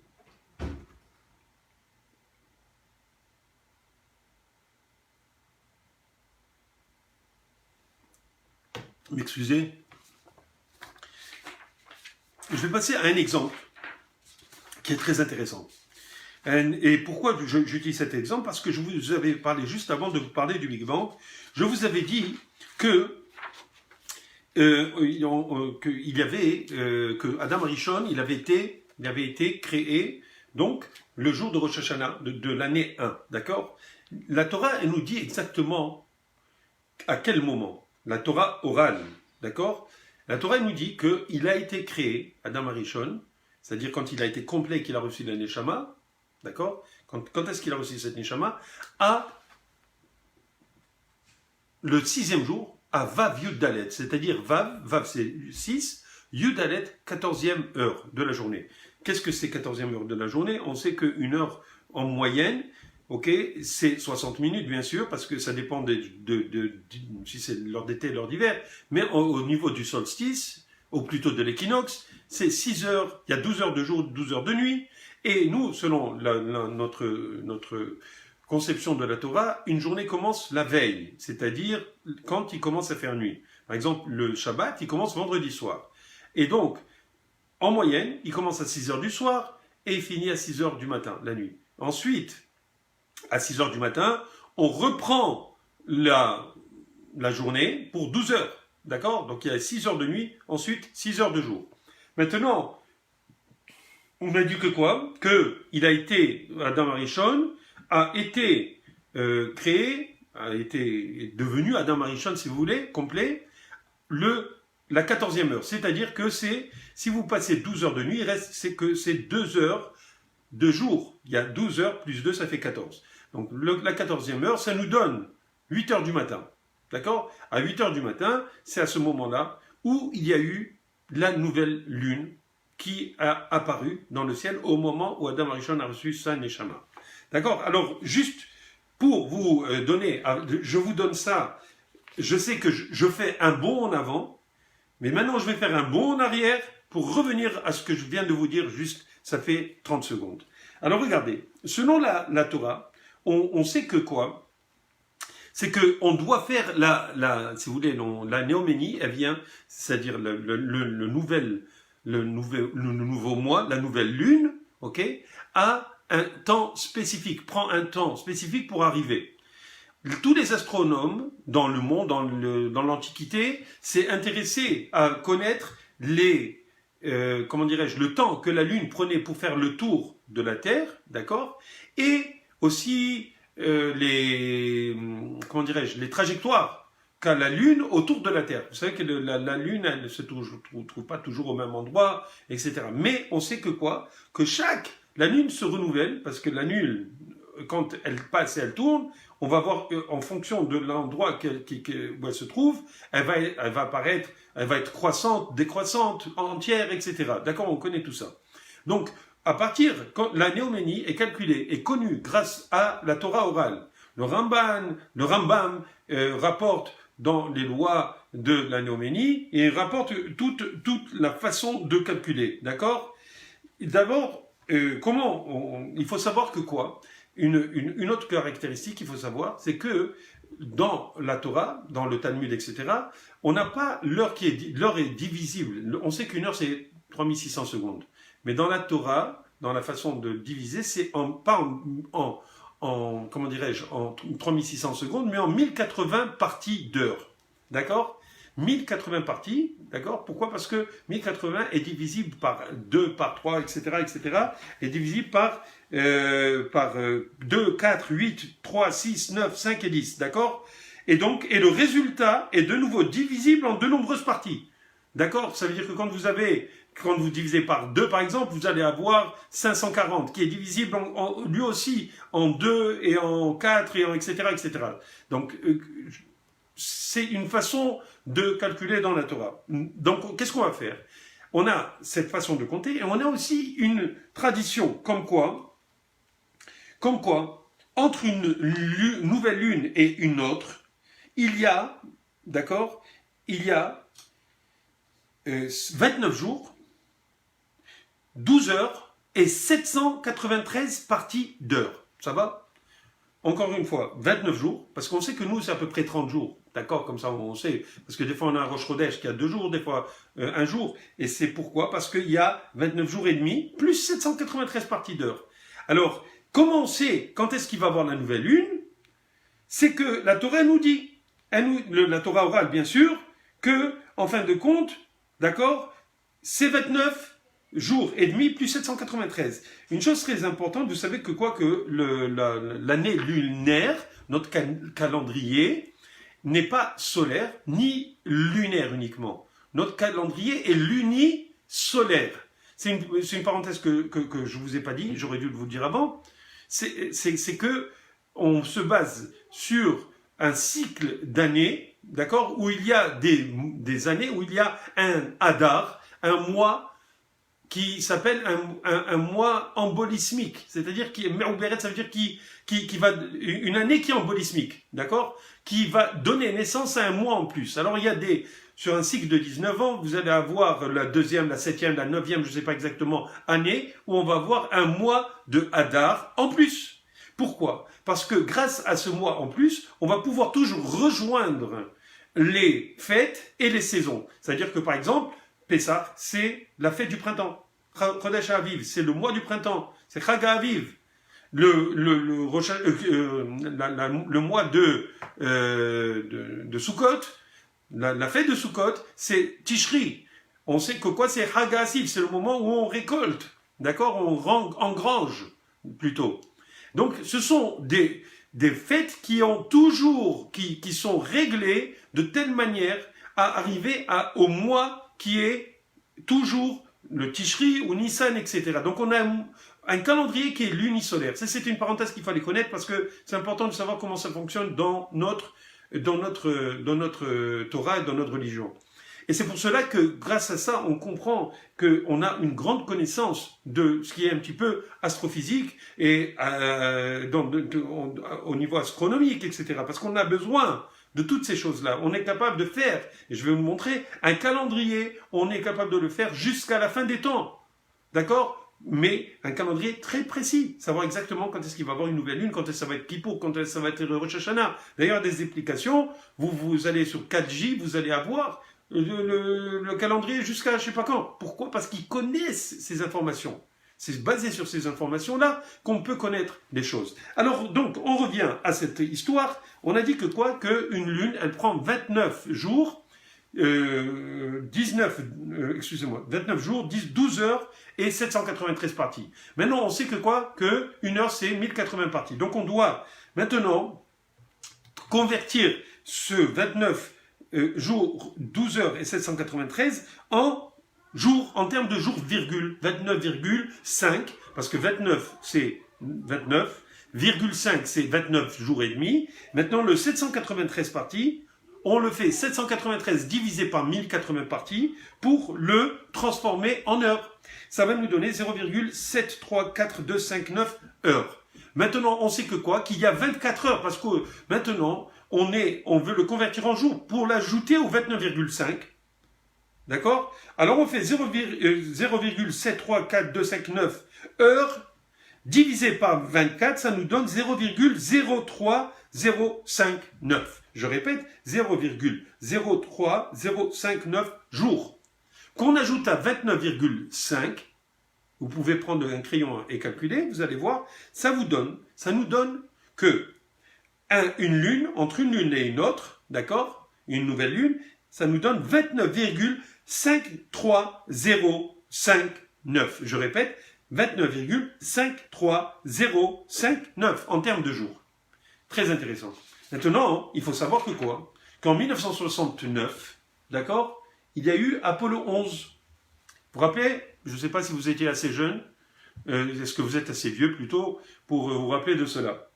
m'excuser. Je vais passer à un exemple qui est très intéressant. Et pourquoi j'utilise cet exemple? Parce que je vous avais parlé juste avant de vous parler du Big Bang. Je vous avais dit que Adam Rishon, il avait été créé donc le jour de Rosh Hashanah de l'année 1, d'accord? La Torah, elle nous dit exactement à quel moment. La Torah orale, d'accord? La Torah nous dit qu'il a été créé, Adam Rishon, c'est-à-dire quand il a été complet, qu'il a reçu la Neshama, d'accord? Quand est-ce qu'il a reçu cette Neshama? À le 6e jour, à Vav Yud Dalet, c'est-à-dire Vav c'est 6, Yud Dalet, 14e heure de la journée. Qu'est-ce que c'est 14e heure de la journée? On sait qu'une heure en moyenne, ok, c'est 60 minutes bien sûr, parce que ça dépend si c'est l'heure d'été, l'heure d'hiver, mais au niveau du solstice, ou plutôt de l'équinoxe, c'est 6 heures, il y a 12 heures de jour, 12 heures de nuit, et nous, selon notre conception de la Torah, une journée commence la veille, c'est-à-dire quand il commence à faire nuit. Par exemple, le Shabbat, il commence vendredi soir. Et donc, en moyenne, il commence à 6 heures du soir et il finit à 6 heures du matin, la nuit. Ensuite, à 6 heures du matin, on reprend la journée pour 12 heures. D'accord? Donc il y a 6 heures de nuit, ensuite 6 heures de jour. Maintenant, on a dit que quoi? Que il a été, Adam Arishon a été créé, a été devenu Adam Arishon, si vous voulez, complet, la 14e heure. C'est-à-dire que si vous passez 12 heures de nuit, il reste, c'est 2 heures de jour. Il y a 12 heures plus 2, ça fait 14. Donc la 14e heure, ça nous donne 8 heures du matin. D'accord? À 8 heures du matin, c'est à ce moment-là où il y a eu la nouvelle lune qui a apparu dans le ciel au moment où Adam Arishon a reçu sa Neshama. D'accord? Alors, juste pour vous donner, je vous donne ça, je sais que je fais un bond en avant, mais maintenant je vais faire un bond en arrière pour revenir à ce que je viens de vous dire, juste, ça fait 30 secondes. Alors regardez, selon la Torah, on sait que quoi? C'est qu'on doit faire si vous voulez, la néoménie, elle vient, c'est-à-dire le nouveau mois, la nouvelle lune, ok, a un temps spécifique, prend un temps spécifique pour arriver. Tous les astronomes dans le monde, dans l'Antiquité, s'est intéressés à connaître le temps que la Lune prenait pour faire le tour de la Terre, d'accord, et aussi les trajectoires qu'a la Lune autour de la Terre. Vous savez que la Lune, elle ne se trouve pas toujours au même endroit, etc. Mais on sait que quoi? Que la Lune se renouvelle, parce que la Lune, quand elle passe et elle tourne, on va voir en fonction de l'endroit où elle se trouve, elle va apparaître, elle va être croissante, décroissante, entière, etc. D'accord? On connaît tout ça. Donc, quand la néoménie est calculée et connue grâce à la Torah orale, le Rambam rapporte dans les lois de la néoménie et rapporte toute la façon de calculer. D'accord? D'abord, il faut savoir que quoi? Une autre caractéristique qu'il faut savoir, c'est que dans la Torah, dans le Talmud, etc., on n'a pas l'heure l'heure est divisible. On sait qu'une heure, c'est 3600 secondes. Mais dans la Torah, dans la façon de diviser, c'est pas en 3600 secondes, mais en 1080 parties d'heures. D'accord? 1080 parties, d'accord? Pourquoi? Parce que 1080 est divisible par 2, par 3, etc., est divisible par 2, 4, 8, 3, 6, 9, 5 et 10, d'accord? Et le résultat est de nouveau divisible en de nombreuses parties. D'accord? Ça veut dire que quand vous divisez par 2, par exemple, vous allez avoir 540, qui est divisible lui aussi en 2 et en 4 et en etc., etc. Donc, c'est une façon de calculer dans la Torah. Donc, qu'est-ce qu'on va faire? On a cette façon de compter et on a aussi une tradition comme quoi, entre une nouvelle lune et une autre, il y a 29 jours, 12 heures et 793 parties d'heures. Ça va? Encore une fois, 29 jours, parce qu'on sait que nous, c'est à peu près 30 jours. D'accord? Comme ça, on sait. Parce que des fois, on a un Rosh Chodesh qui a 2 jours, des fois 1 jour. Et c'est pourquoi? Parce qu'il y a 29 jours et demi, plus 793 parties d'heures. Alors, comment on sait quand est-ce qu'il va avoir la nouvelle lune? C'est que la Torah nous dit, la Torah orale, bien sûr, que, en fin de compte, d'accord, c'est 29 jours et demi plus 793. Une chose très importante, vous savez que l'année lunaire, notre calendrier, n'est pas solaire ni lunaire uniquement. Notre calendrier est lunisolaire. C'est une parenthèse que je vous ai pas dit, j'aurais dû vous le dire avant. C'est que on se base sur un cycle d'années, d'accord, où il y a des années où il y a un Hadar, un mois qui s'appelle un mois embolismique, c'est-à-dire ça veut dire qui va une année qui est embolismique, d'accord, qui va donner naissance à un mois en plus. Alors il y a sur un cycle de 19 ans, vous allez avoir la 2e, la 7e, la 9e, je ne sais pas exactement, année, où on va avoir un mois de Hadar en plus. Pourquoi? Parce que grâce à ce mois en plus, on va pouvoir toujours rejoindre les fêtes et les saisons. C'est-à-dire que par exemple, Pessah, c'est la fête du printemps. Chodesh Aviv, c'est le mois du printemps. C'est Chag Aviv. le mois de Sukkot, la fête de Sukkot, c'est Tishri. On sait que quoi, c'est Hagassiv, c'est le moment où on récolte, d'accord, on engrange plutôt. Donc, ce sont des fêtes qui sont réglées de telle manière à arriver au mois qui est toujours le Tishri ou Nissan, etc. Donc, on a un calendrier qui est lunisolaire. Ça, c'est une parenthèse qu'il fallait connaître parce que c'est important de savoir comment ça fonctionne dans notre Torah et dans notre religion. Et c'est pour cela que, grâce à ça, on comprend qu'on a une grande connaissance de ce qui est un petit peu astrophysique et au niveau astronomique, etc. Parce qu'on a besoin de toutes ces choses-là. On est capable de faire, et je vais vous montrer, un calendrier, on est capable de le faire jusqu'à la fin des temps. D'accord ? Mais un calendrier très précis, savoir exactement quand est-ce qu'il va y avoir une nouvelle lune, quand est-ce que ça va être Kippour, quand est-ce que ça va être Rosh Hashanah. D'ailleurs, des applications, vous allez sur 4J, vous allez avoir le calendrier jusqu'à je sais pas quand. Pourquoi ? Parce qu'ils connaissent ces informations. C'est basé sur ces informations-là qu'on peut connaître des choses. Alors, donc, on revient à cette histoire. On a dit que quoi ? Qu'une lune, elle prend 29 jours, 29 jours, 12 heures et 793 parties. Maintenant, on sait que quoi ? Que une heure, c'est 1080 parties. Donc, on doit maintenant convertir ce 29 jours, 12 heures et 793 en jours, en termes de jours, virgule, 29,5, parce que 29, c'est 29, virgule 5, c'est 29 jours et demi. Maintenant, le 793 parties, on le fait 793 divisé par 1080 parties pour le transformer en heures. Ça va nous donner 0,734259 heures. Maintenant, on sait que quoi ? Qu'il y a 24 heures, parce que maintenant, on veut le convertir en jours pour l'ajouter au 29,5. D'accord ? Alors, on fait 0,734259 heures divisé par 24, ça nous donne 0,03059. Je répète, 0,03059 jours. Qu'on ajoute à 29,5, vous pouvez prendre un crayon et calculer, vous allez voir, ça nous donne que une lune, entre une lune et une autre, d'accord, une nouvelle lune, ça nous donne 29,53059. Je répète, 29,53059 en termes de jours. Très intéressant. Maintenant, il faut savoir que quoi ? Qu'en 1969, d'accord, il y a eu Apollo 11. Vous vous rappelez ? Je ne sais pas si vous étiez assez jeune, est-ce que vous êtes assez vieux plutôt, pour vous rappeler de cela.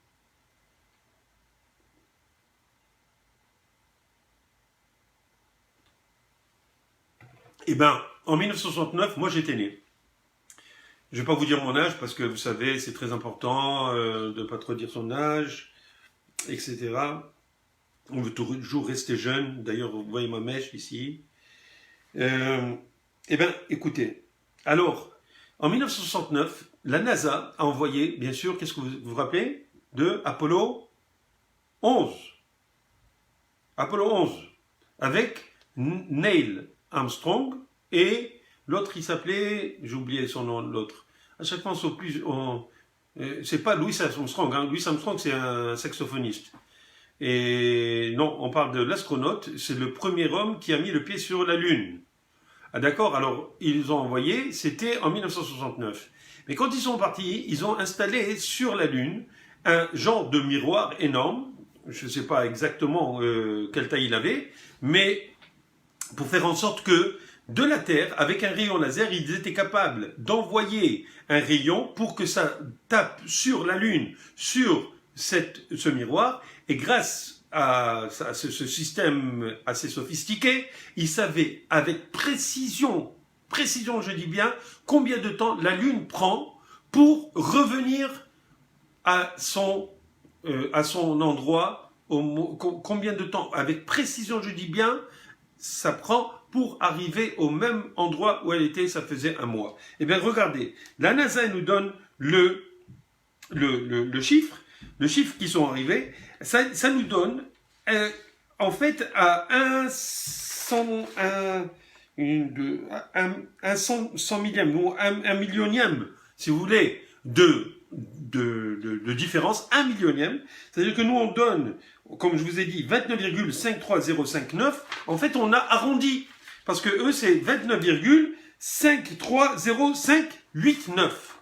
Eh bien, en 1969, moi j'étais né. Je ne vais pas vous dire mon âge parce que vous savez, c'est très important de ne pas trop dire son âge, etc. On veut toujours rester jeune. D'ailleurs, vous voyez ma mèche ici. Eh bien, écoutez. Alors, en 1969, la NASA a envoyé, bien sûr, qu'est-ce que vous vous rappelez de Apollo 11. Apollo 11. Avec Neil Armstrong et l'autre, il s'appelait, j'ai oublié son nom, l'autre. À chaque fois, c'est pas Louis Armstrong. Hein. Louis Armstrong, c'est un saxophoniste. Et non, on parle de l'astronaute. C'est le premier homme qui a mis le pied sur la Lune. Ah d'accord, alors ils ont envoyé, c'était en 1969. Mais quand ils sont partis, ils ont installé sur la Lune un genre de miroir énorme. Je ne sais pas exactement quelle taille il avait, mais pour faire en sorte que de la Terre, avec un rayon laser, ils étaient capables d'envoyer un rayon pour que ça tape sur la Lune, sur ce miroir, et grâce à ce système assez sophistiqué, ils savaient avec précision je dis bien, combien de temps la Lune prend pour revenir à son endroit, combien de temps, avec précision je dis bien, ça prend pour arriver au même endroit où elle était, ça faisait un mois. Eh bien, regardez, la NASA nous donne le chiffre qui sont arrivés, ça nous donne, en fait, à un cent millième, ou un millionième, si vous voulez, de différence, 1 millionième. C'est-à-dire que nous, on donne, comme je vous ai dit, 29,53059. En fait, on a arrondi. Parce que eux, c'est 29,53059.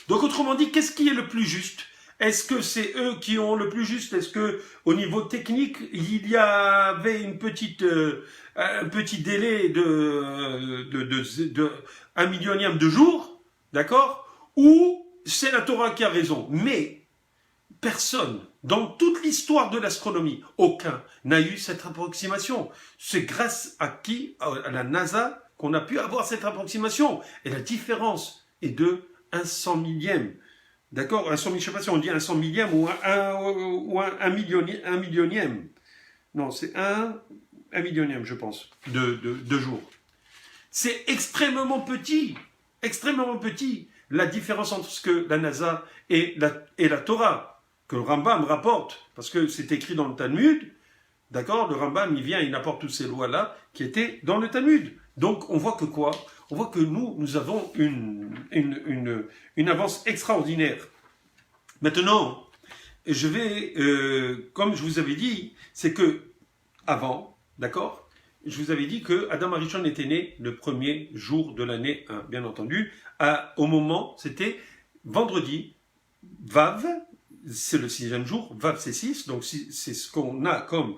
Donc, autrement dit, qu'est-ce qui est le plus juste? Est-ce que c'est eux qui ont le plus juste? Est-ce que, au niveau technique, il y avait un petit délai de 1 millionième de jour? D'accord? Ou c'est la Torah qui a raison? Mais personne, dans toute l'histoire de l'astronomie, aucun n'a eu cette approximation. C'est grâce à qui? À la NASA qu'on a pu avoir cette approximation. Et la différence est de 1 cent millième. D'accord? Je ne sais pas si on dit 1 cent millième ou un millionième. Non, c'est un millionième, je pense, de jours. C'est extrêmement petit, la différence entre ce que la NASA et la Torah, que le Rambam rapporte, parce que c'est écrit dans le Talmud, d'accord? Le Rambam, il apporte toutes ces lois-là qui étaient dans le Talmud. Donc, on voit que quoi? On voit que nous avons une avance extraordinaire. Maintenant, je vais, comme je vous avais dit, c'est que avant, d'accord? Je vous avais dit que Adam Arishon était né le premier jour de l'année 1, bien entendu. Au moment, c'était vendredi, Vav, c'est le 6e jour, Vav c'est 6, donc c'est ce qu'on a comme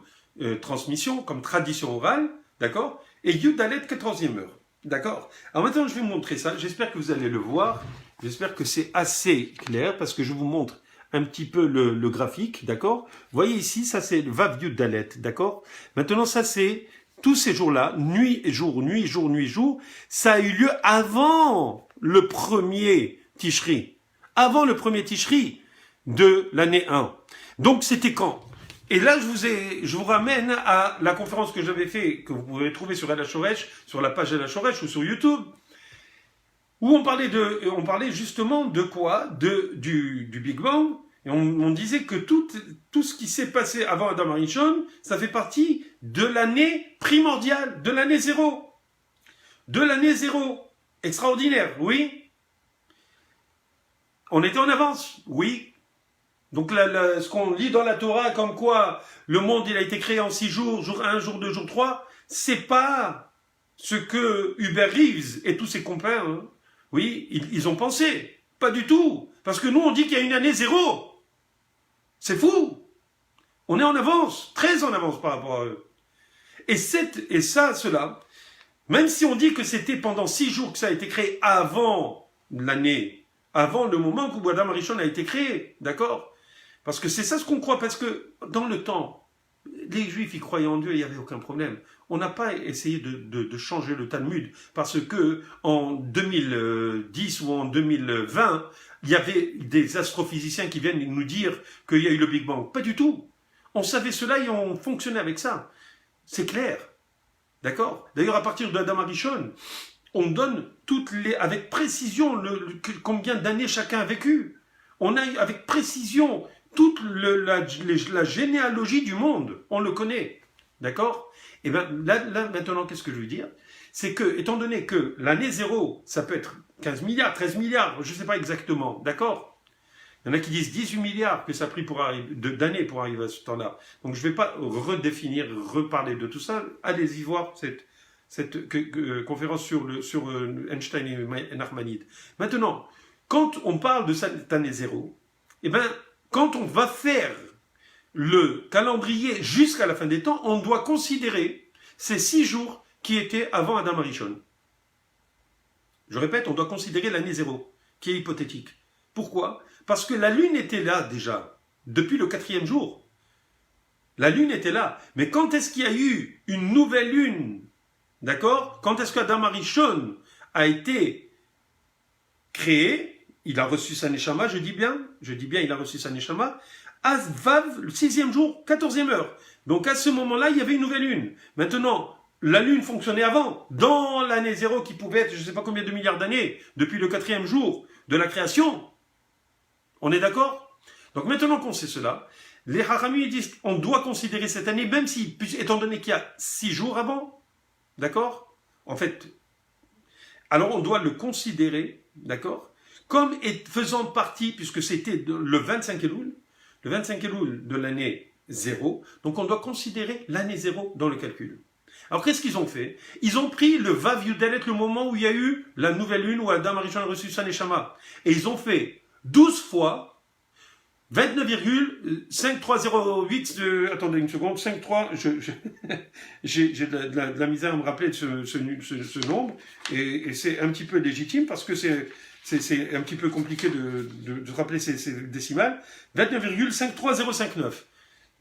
transmission, comme tradition orale, d'accord? Et Yudalet, 14e heure. D'accord? Alors maintenant, je vais vous montrer ça. J'espère que vous allez le voir. J'espère que c'est assez clair parce que je vous montre un petit peu le graphique. D'accord? Vous voyez ici, ça c'est le Vav Yud Dalet. D'accord? Maintenant, ça c'est tous ces jours-là, nuit et jour, nuit, jour, nuit, jour. Ça a eu lieu avant le premier Tishri. Avant le premier Tishri de l'année 1. Donc, c'était quand? Et là, je vous ramène à la conférence que j'avais fait, que vous pouvez trouver sur El HaShoresh, sur la page El HaShoresh ou sur YouTube, où on parlait justement de quoi? Du Big Bang. Et on disait que tout ce qui s'est passé avant Adam Arishon, ça fait partie de l'année primordiale, de l'année 0. De l'année 0. Extraordinaire, oui. On était en avance, oui. Donc ce qu'on lit dans la Torah, comme quoi le monde il a été créé en 6 jours, jour 1, jour 2, jour 3, c'est pas ce que Hubert Reeves et tous ses compères, hein, oui, ils ont pensé. Pas du tout. Parce que nous, on dit qu'il y a une année 0. C'est fou. On est en avance, très en avance par rapport à eux. Et cela, même si on dit que c'était pendant 6 jours que ça a été créé avant l'année, avant le moment où Adam Arishon a été créé, d'accord? Parce que c'est ça ce qu'on croit, parce que dans le temps, les Juifs, ils croyaient en Dieu, il n'y avait aucun problème. On n'a pas essayé de changer le Talmud, parce que en 2010 ou en 2020, il y avait des astrophysiciens qui viennent nous dire qu'il y a eu le Big Bang. Pas du tout. On savait cela et on fonctionnait avec ça. C'est clair. D'accord? D'ailleurs, à partir de Adam Arishon, on donne avec précision combien d'années chacun a vécu. On a avec précision toute la généalogie du monde, on le connaît, d'accord? Et bien là, maintenant, qu'est-ce que je veux dire? C'est que, étant donné que l'année 0, ça peut être 15 milliards, 13 milliards, je ne sais pas exactement, d'accord? Il y en a qui disent 18 milliards que ça a pris d'années pour arriver à ce temps-là. Donc je ne vais pas reparler de tout ça. Allez-y voir cette conférence sur Einstein et Nachmanide. Maintenant, quand on parle de cette année 0, eh bien, quand on va faire le calendrier jusqu'à la fin des temps, on doit considérer ces 6 jours qui étaient avant Adam Arishon. Je répète, on doit considérer l'année 0, qui est hypothétique. Pourquoi? Parce que la Lune était là déjà, depuis le 4e jour. La Lune était là. Mais quand est-ce qu'il y a eu une nouvelle Lune? D'accord? Quand est-ce qu'Adam Arishon a été créé? Il a reçu sa Neshama, je dis bien, il a reçu sa Neshama, à Vav, le 6e jour, 14e heure. Donc à ce moment-là, il y avait une nouvelle Lune. Maintenant, la Lune fonctionnait avant, dans l'année 0 qui pouvait être, je ne sais pas combien de milliards d'années, depuis le 4e jour de la création. On est d'accord? Donc maintenant qu'on sait cela, les Hachamim disent on doit considérer cette année, même si, étant donné qu'il y a 6 jours avant, d'accord? En fait, alors on doit le considérer, d'accord? comme faisant partie, puisque c'était le 25 Elul de l'année 0, donc on doit considérer l'année 0 dans le calcul. Alors qu'est-ce qu'ils ont fait? Ils ont pris le Vav Yudalet, le moment où il y a eu la nouvelle lune, où Adam Arishon a reçu sa Neshama, et ils ont fait 12 fois 29,5308 attendez une seconde, 53, j'ai de la misère à me rappeler de ce nombre, et c'est un petit peu légitime, parce que c'est un petit peu compliqué de rappeler ces décimales. 29,53059.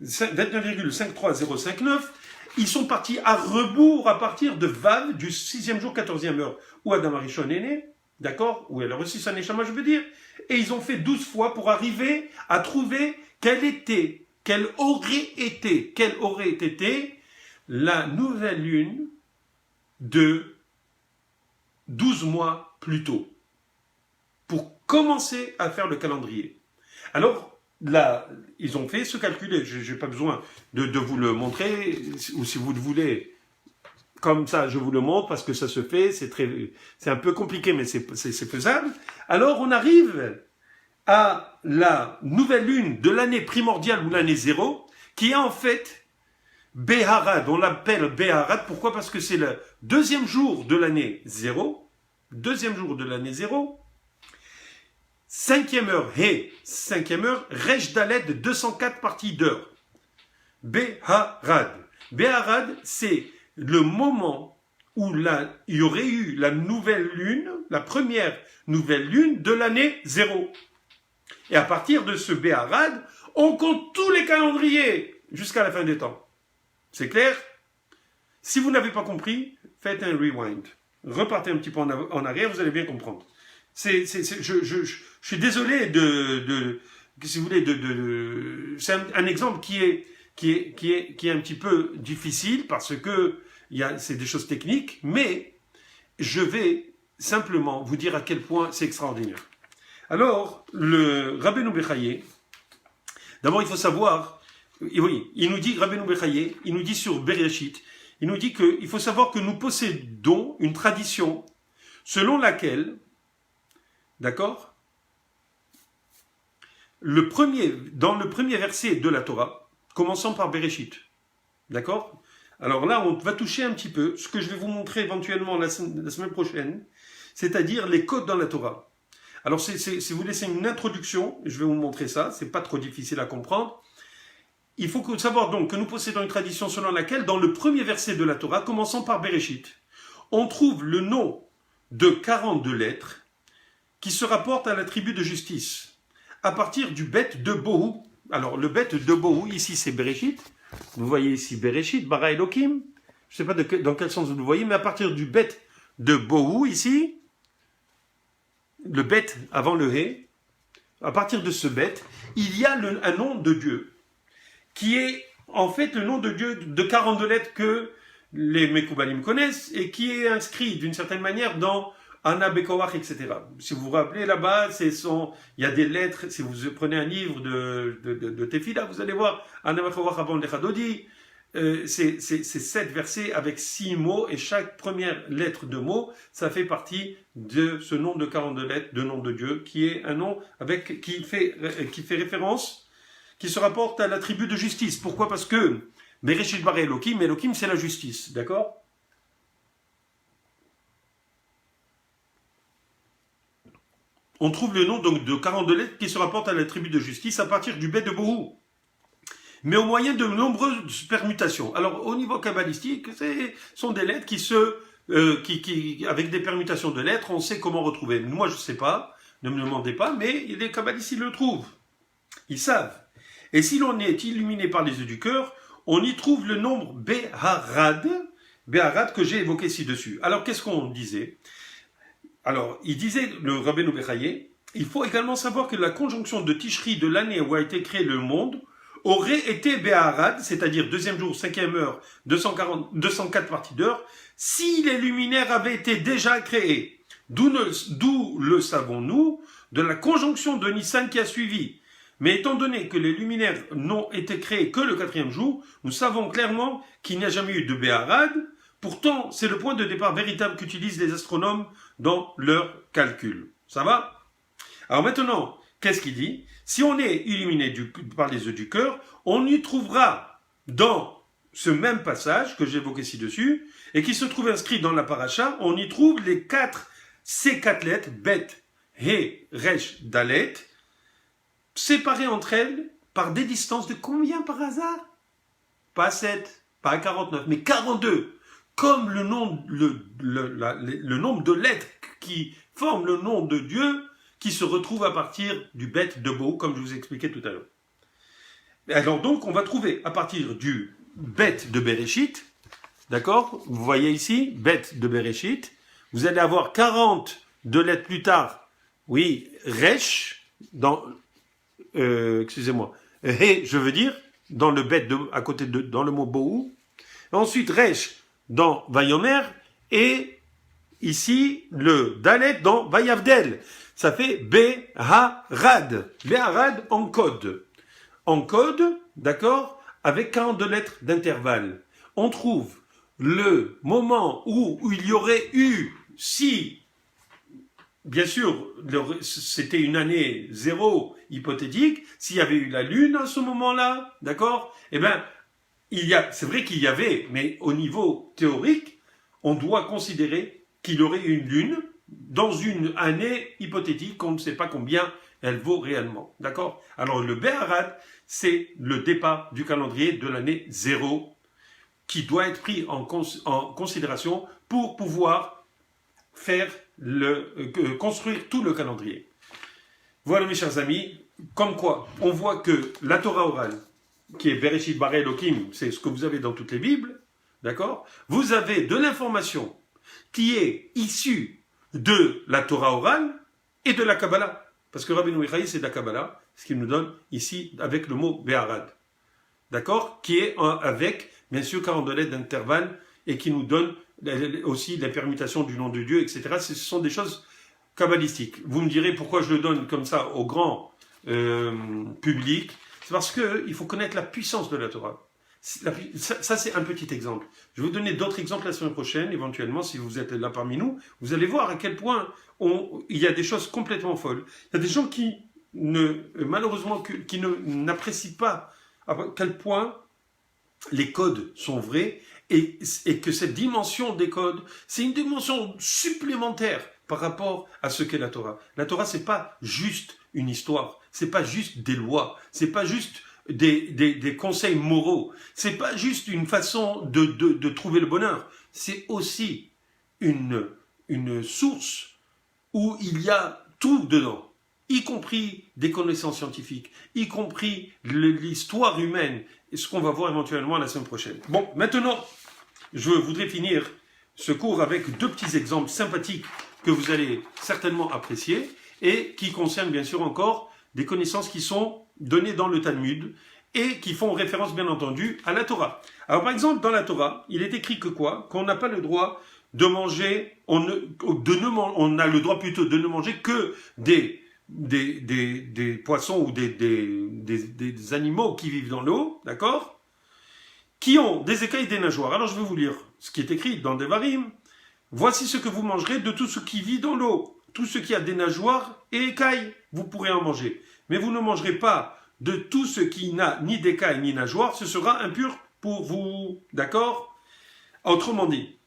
29,53059, ils sont partis à rebours à partir de Vav, du 6e jour, 14e heure, où Adam Arishon est né, d'accord? Où elle a reçu sa Neshama, je veux dire. Et ils ont fait 12 fois pour arriver à trouver quelle aurait été la nouvelle lune de 12 mois plus tôt, pour commencer à faire le calendrier. Alors, là, ils ont fait ce calcul, je n'ai pas besoin de vous le montrer, ou si vous le voulez, comme ça, je vous le montre, parce que ça se fait, c'est un peu compliqué, mais c'est faisable. Alors, on arrive à la nouvelle lune de l'année primordiale ou l'année 0, qui est en fait Beharad. On l'appelle Beharad. Pourquoi? Parce que c'est le deuxième jour de l'année 0. Deuxième jour de l'année 0. 5e heure, cinquième heure, Resh Dalet 204 parties d'heure. Beharad. Beharad, c'est le moment où il y aurait eu la nouvelle lune, la première nouvelle lune de l'année 0. Et à partir de ce Beharad, on compte tous les calendriers jusqu'à la fin des temps. C'est clair? Si vous n'avez pas compris, faites un rewind. Repartez un petit peu en arrière, vous allez bien comprendre. Je suis désolé si vous voulez, c'est un exemple qui est un petit peu difficile parce que c'est des choses techniques, mais je vais simplement vous dire à quel point c'est extraordinaire. Alors, le Rabbeinu Bechaye, d'abord il faut savoir, oui, il nous dit, Rabbeinu Bechaye, il nous dit sur Bereshit, il nous dit qu'il faut savoir que nous possédons une tradition selon laquelle, d'accord, dans le premier verset de la Torah, commençant par Bereshit, d'accord? Alors là, on va toucher un petit peu ce que je vais vous montrer éventuellement la semaine prochaine, c'est-à-dire les codes dans la Torah. Alors, si vous voulez, c'est une introduction, je vais vous montrer ça, c'est pas trop difficile à comprendre. Il faut savoir donc que nous possédons une tradition selon laquelle, dans le premier verset de la Torah, commençant par Bereshit, on trouve le nom de 42 lettres qui se rapportent à la tribu de justice, à partir du Bet de Bohu. Alors, le Bet de Bohu, ici, c'est Bereshit. Vous voyez ici Bereshit, Bara Elohim. Je ne sais pas dans quel sens vous le voyez, mais à partir du Bet de Bohu, ici, le Bet avant le He, à partir de ce Bet, il y a un nom de Dieu, qui est en fait le nom de Dieu de 42 lettres que les Mekoubalim connaissent, et qui est inscrit d'une certaine manière dans Anna Bekowach, etc. Si vous vous rappelez là-bas, il y a des lettres, si vous prenez un livre de Tefila, vous allez voir Anna Bekowach avant le Chadodi, c'est 7 versets avec 6 mots, et chaque première lettre de mot, ça fait partie de ce nombre de 42 lettres de nom de Dieu, qui est un nom qui fait référence, qui se rapporte à la tribu de justice. Pourquoi? Parce que Bereshit bara Elohim, Elohim c'est la justice, d'accord? On trouve le nom donc de 42 lettres qui se rapportent à la tribu de justice à partir du Bet de Bohu, mais au moyen de nombreuses permutations. Alors, au niveau kabbalistique, ce sont des lettres avec des permutations de lettres, on sait comment retrouver. Moi, je ne sais pas, ne me demandez pas, mais les kabbalistes, ils le trouvent. Ils savent. Et si l'on est illuminé par les yeux du cœur, on y trouve le nombre Beharad que j'ai évoqué ci-dessus. Alors, qu'est-ce qu'on disait? Alors, il disait, le Rabbeinu Bechaye, il faut également savoir que la conjonction de Tishri de l'année où a été créé le monde aurait été Beharad, c'est-à-dire deuxième jour, 5e heure, 204 parties d'heure, si les luminaires avaient été déjà créés. D'où le savons-nous de la conjonction de Nissan qui a suivi. Mais étant donné que les luminaires n'ont été créés que le 4e jour, nous savons clairement qu'il n'y a jamais eu de Beharad. Pourtant, c'est le point de départ véritable qu'utilisent les astronomes dans leurs calculs. Ça va? Alors maintenant, qu'est-ce qu'il dit? Si on est illuminé par les yeux du cœur, on y trouvera dans ce même passage que j'évoquais ci-dessus, et qui se trouve inscrit dans la paracha, on y trouve ces quatre lettres, Bet, He, Resh, Dalet, séparées entre elles par des distances de combien par hasard? Pas 7, pas 49, mais 42. Comme le nombre de lettres qui forment le nom de Dieu, qui se retrouve à partir du Bet de Bo, comme je vous expliquais tout à l'heure. Alors donc, on va trouver à partir du Bet de Bereshit, d'accord? Vous voyez ici, Bet de Bereshit, vous allez avoir 42 lettres plus tard, oui, Resh, excusez-moi, He, je veux dire, dans le Bet, à côté dans le mot Bohu, ensuite Resh dans Vayomer, et ici, le Dalet dans Vayavdel. Ça fait Beharad. Beharad en code. En code, d'accord, avec 42 lettres d'intervalle. On trouve le moment où il y aurait eu, si, bien sûr, c'était une année zéro hypothétique, s'il y avait eu la Lune à ce moment-là, d'accord, eh bien, c'est vrai qu'il y avait, mais au niveau théorique, on doit considérer qu'il y aurait une Lune dans une année hypothétique qu'on ne sait pas combien elle vaut réellement. D'accord? Alors le Beharad, c'est le départ du calendrier de l'année 0 qui doit être pris en considération pour pouvoir construire tout le calendrier. Voilà mes chers amis, comme quoi on voit que la Torah orale, qui est Bereshit bara Elohim, c'est ce que vous avez dans toutes les Bibles, d'accord? Vous avez de l'information qui est issue de la Torah orale et de la Kabbalah. Parce que Rabbeinu Yechaï, c'est de la Kabbalah, ce qu'il nous donne ici avec le mot Beharad. D'accord? Qui est avec, bien sûr, 42 lettres d'intervalle et qui nous donne aussi la permutation du nom de Dieu, etc. Ce sont des choses kabbalistiques. Vous me direz pourquoi je le donne comme ça au grand public. C'est parce qu'il faut connaître la puissance de la Torah. Ça, c'est un petit exemple. Je vais vous donner d'autres exemples la semaine prochaine, éventuellement, si vous êtes là parmi nous. Vous allez voir à quel point il y a des choses complètement folles. Il y a des gens qui, malheureusement, qui n'apprécient pas à quel point les codes sont vrais et que cette dimension des codes, c'est une dimension supplémentaire par rapport à ce qu'est la Torah. La Torah, c'est pas juste une histoire, c'est pas juste des lois, c'est pas juste des conseils moraux. C'est pas juste une façon de trouver le bonheur. C'est aussi une source où il y a tout dedans, y compris des connaissances scientifiques, y compris l'histoire humaine, et ce qu'on va voir éventuellement la semaine prochaine. Bon, maintenant, je voudrais finir ce cours avec deux petits exemples sympathiques que vous allez certainement apprécier et qui concernent bien sûr encore des connaissances qui sont données dans le Talmud et qui font référence bien entendu à la Torah. Alors par exemple, dans la Torah, il est écrit que quoi? Qu'on n'a pas le droit de manger, on a le droit plutôt de ne manger que des poissons ou des animaux qui vivent dans l'eau, d'accord? Qui ont des écailles et des nageoires. Alors je vais vous lire ce qui est écrit dans Devarim. Voici ce que vous mangerez de tout ce qui vit dans l'eau. Tout ce qui a des nageoires et écailles, vous pourrez en manger. Mais vous ne mangerez pas de tout ce qui n'a ni d'écailles ni nageoires, ce sera impur pour vous. D'accord? Autrement dit,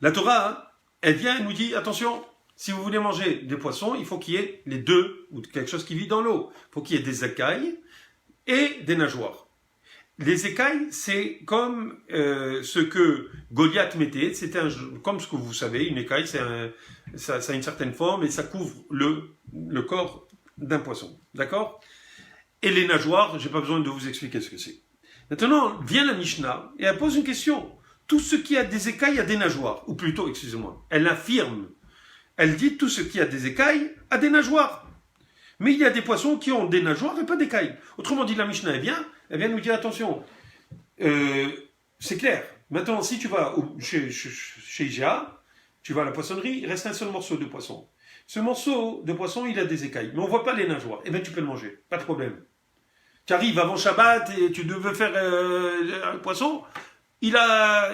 la Torah, elle vient et nous dit, attention, si vous voulez manger des poissons, il faut qu'il y ait les deux, ou quelque chose qui vit dans l'eau. Il faut qu'il y ait des écailles et des nageoires. Les écailles, c'est comme ce que Goliath mettait. C'était comme ce que vous savez, une écaille, ça a une certaine forme et ça couvre le corps d'un poisson. D'accord? Et les nageoires, je n'ai pas besoin de vous expliquer ce que c'est. Maintenant, vient la Mishnah et elle pose une question. Tout ce qui a des écailles a des nageoires. Ou plutôt, excusez-moi, elle affirme. Elle dit tout ce qui a des écailles a des nageoires. Mais il y a des poissons qui ont des nageoires et pas d'écailles. Autrement dit, la Mishnah, elle vient nous dire, attention, c'est clair. Maintenant, si tu vas chez IGA, tu vas à la poissonnerie, il reste un seul morceau de poisson. Ce morceau de poisson, il a des écailles, mais on ne voit pas les nageoires. Eh bien, tu peux le manger, pas de problème. Tu arrives avant Shabbat et tu devais faire un poisson, tu as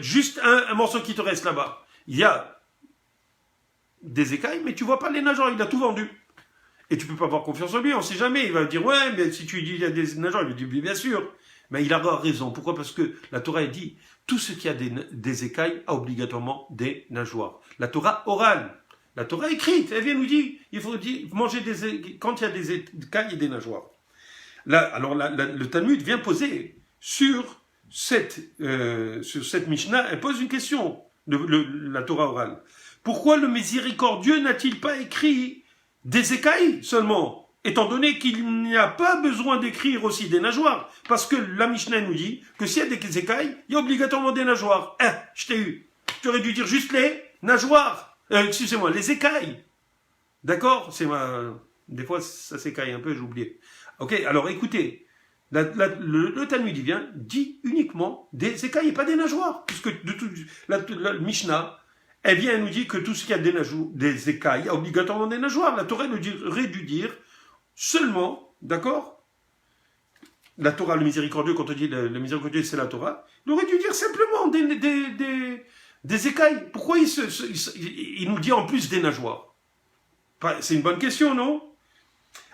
juste un morceau qui te reste là-bas. Il y a des écailles, mais tu ne vois pas les nageoires, il a tout vendu. Et tu peux pas avoir confiance en lui, on sait jamais. Il va dire, ouais, mais si tu dis il y a des nageoires, il va dire, bien sûr. Mais il aura raison. Pourquoi? Parce que la Torah dit, tout ce qui a des écailles a obligatoirement des nageoires. La Torah orale. La Torah écrite, elle vient nous dire, il faut manger quand il y a des écailles et des nageoires. Là, alors le Talmud vient poser sur cette Mishnah, elle pose une question, la Torah orale. Pourquoi le miséricordieux n'a-t-il pas écrit des écailles seulement, étant donné qu'il n'y a pas besoin d'écrire aussi des nageoires? Parce que la Mishnah nous dit que s'il y a des écailles, il y a obligatoirement des nageoires. Je t'ai eu. Tu aurais dû dire juste les nageoires. Excusez-moi, les écailles. D'accord? Des fois, ça s'écaille un peu, j'ai oublié. Ok, alors écoutez. Le Talmud dit uniquement des écailles et pas des nageoires. Puisque la Mishnah, elle vient nous dire que tout ce qui a des écailles a obligatoirement des nageoires. La Torah aurait dû dire seulement, d'accord? La Torah, le miséricordieux, quand on dit le miséricordieux, c'est la Torah, il aurait dû dire simplement des écailles. Pourquoi il nous dit en plus des nageoires? C'est une bonne question, non?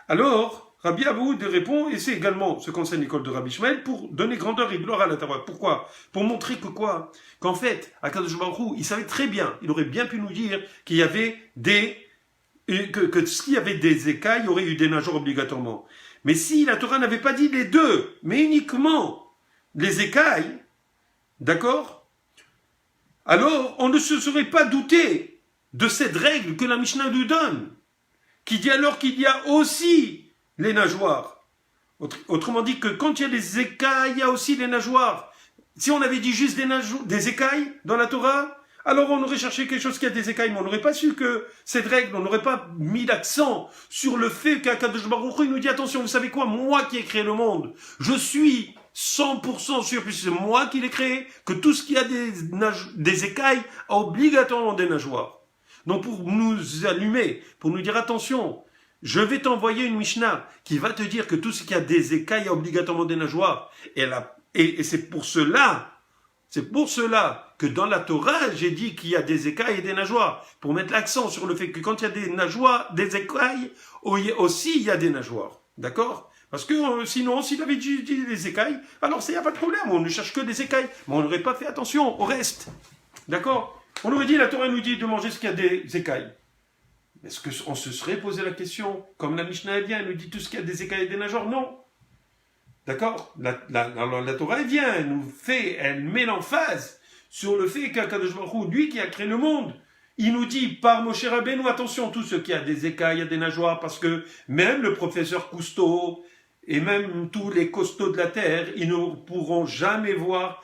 Alors, Rabbi Aboud répond, et c'est également ce qu'enseigne l'école de Rabbi Shmuel, pour donner grandeur et gloire à la Torah. Pourquoi? Pour montrer que quoi? Qu'en fait, Akadosh Baruch Hu, il savait très bien, il aurait bien pu nous dire qu'il y avait que s'il y avait des écailles, il y aurait eu des nageoires obligatoirement. Mais si la Torah n'avait pas dit les deux, mais uniquement les écailles, d'accord? Alors, on ne se serait pas douté de cette règle que la Mishnah nous donne, qui dit alors qu'il y a aussi les nageoires. Autrement dit que quand il y a des écailles, il y a aussi les nageoires. Si on avait dit juste des écailles dans la Torah, alors on aurait cherché quelque chose qui a des écailles, mais on n'aurait pas su que cette règle, on n'aurait pas mis l'accent sur le fait qu'Akadosh Baruch Hu nous dit, attention, vous savez quoi, moi qui ai créé le monde, je suis 100% sûr, puisque c'est moi qui l'ai créé, que tout ce qui a des écailles a obligatoirement des nageoires. Donc pour nous allumer, pour nous dire attention, je vais t'envoyer une Mishnah qui va te dire que tout ce qui a des écailles a obligatoirement des nageoires. Et c'est pour cela que dans la Torah, j'ai dit qu'il y a des écailles et des nageoires, pour mettre l'accent sur le fait que quand il y a des nageoires, des écailles, aussi il y a des nageoires. D'accord? Parce que sinon, s'il avait dit des écailles, alors il n'y a pas de problème, on ne cherche que des écailles. Mais on n'aurait pas fait attention au reste. D'accord? On aurait dit, la Torah nous dit de manger ce qui a des écailles. Est-ce qu'on se serait posé la question, comme la Mishnah vient, elle nous dit tout ce qui a des écailles et des nageoires? Non. D'accord? Alors la Torah vient, elle met l'emphase sur le fait qu'Akadosh Baruch Hu, lui qui a créé le monde, il nous dit par Moshe Rabbeinu, attention, tout ce qui a des écailles, il y a des nageoires, parce que même le professeur Cousteau et même tous les costauds de la terre, ils ne pourront jamais voir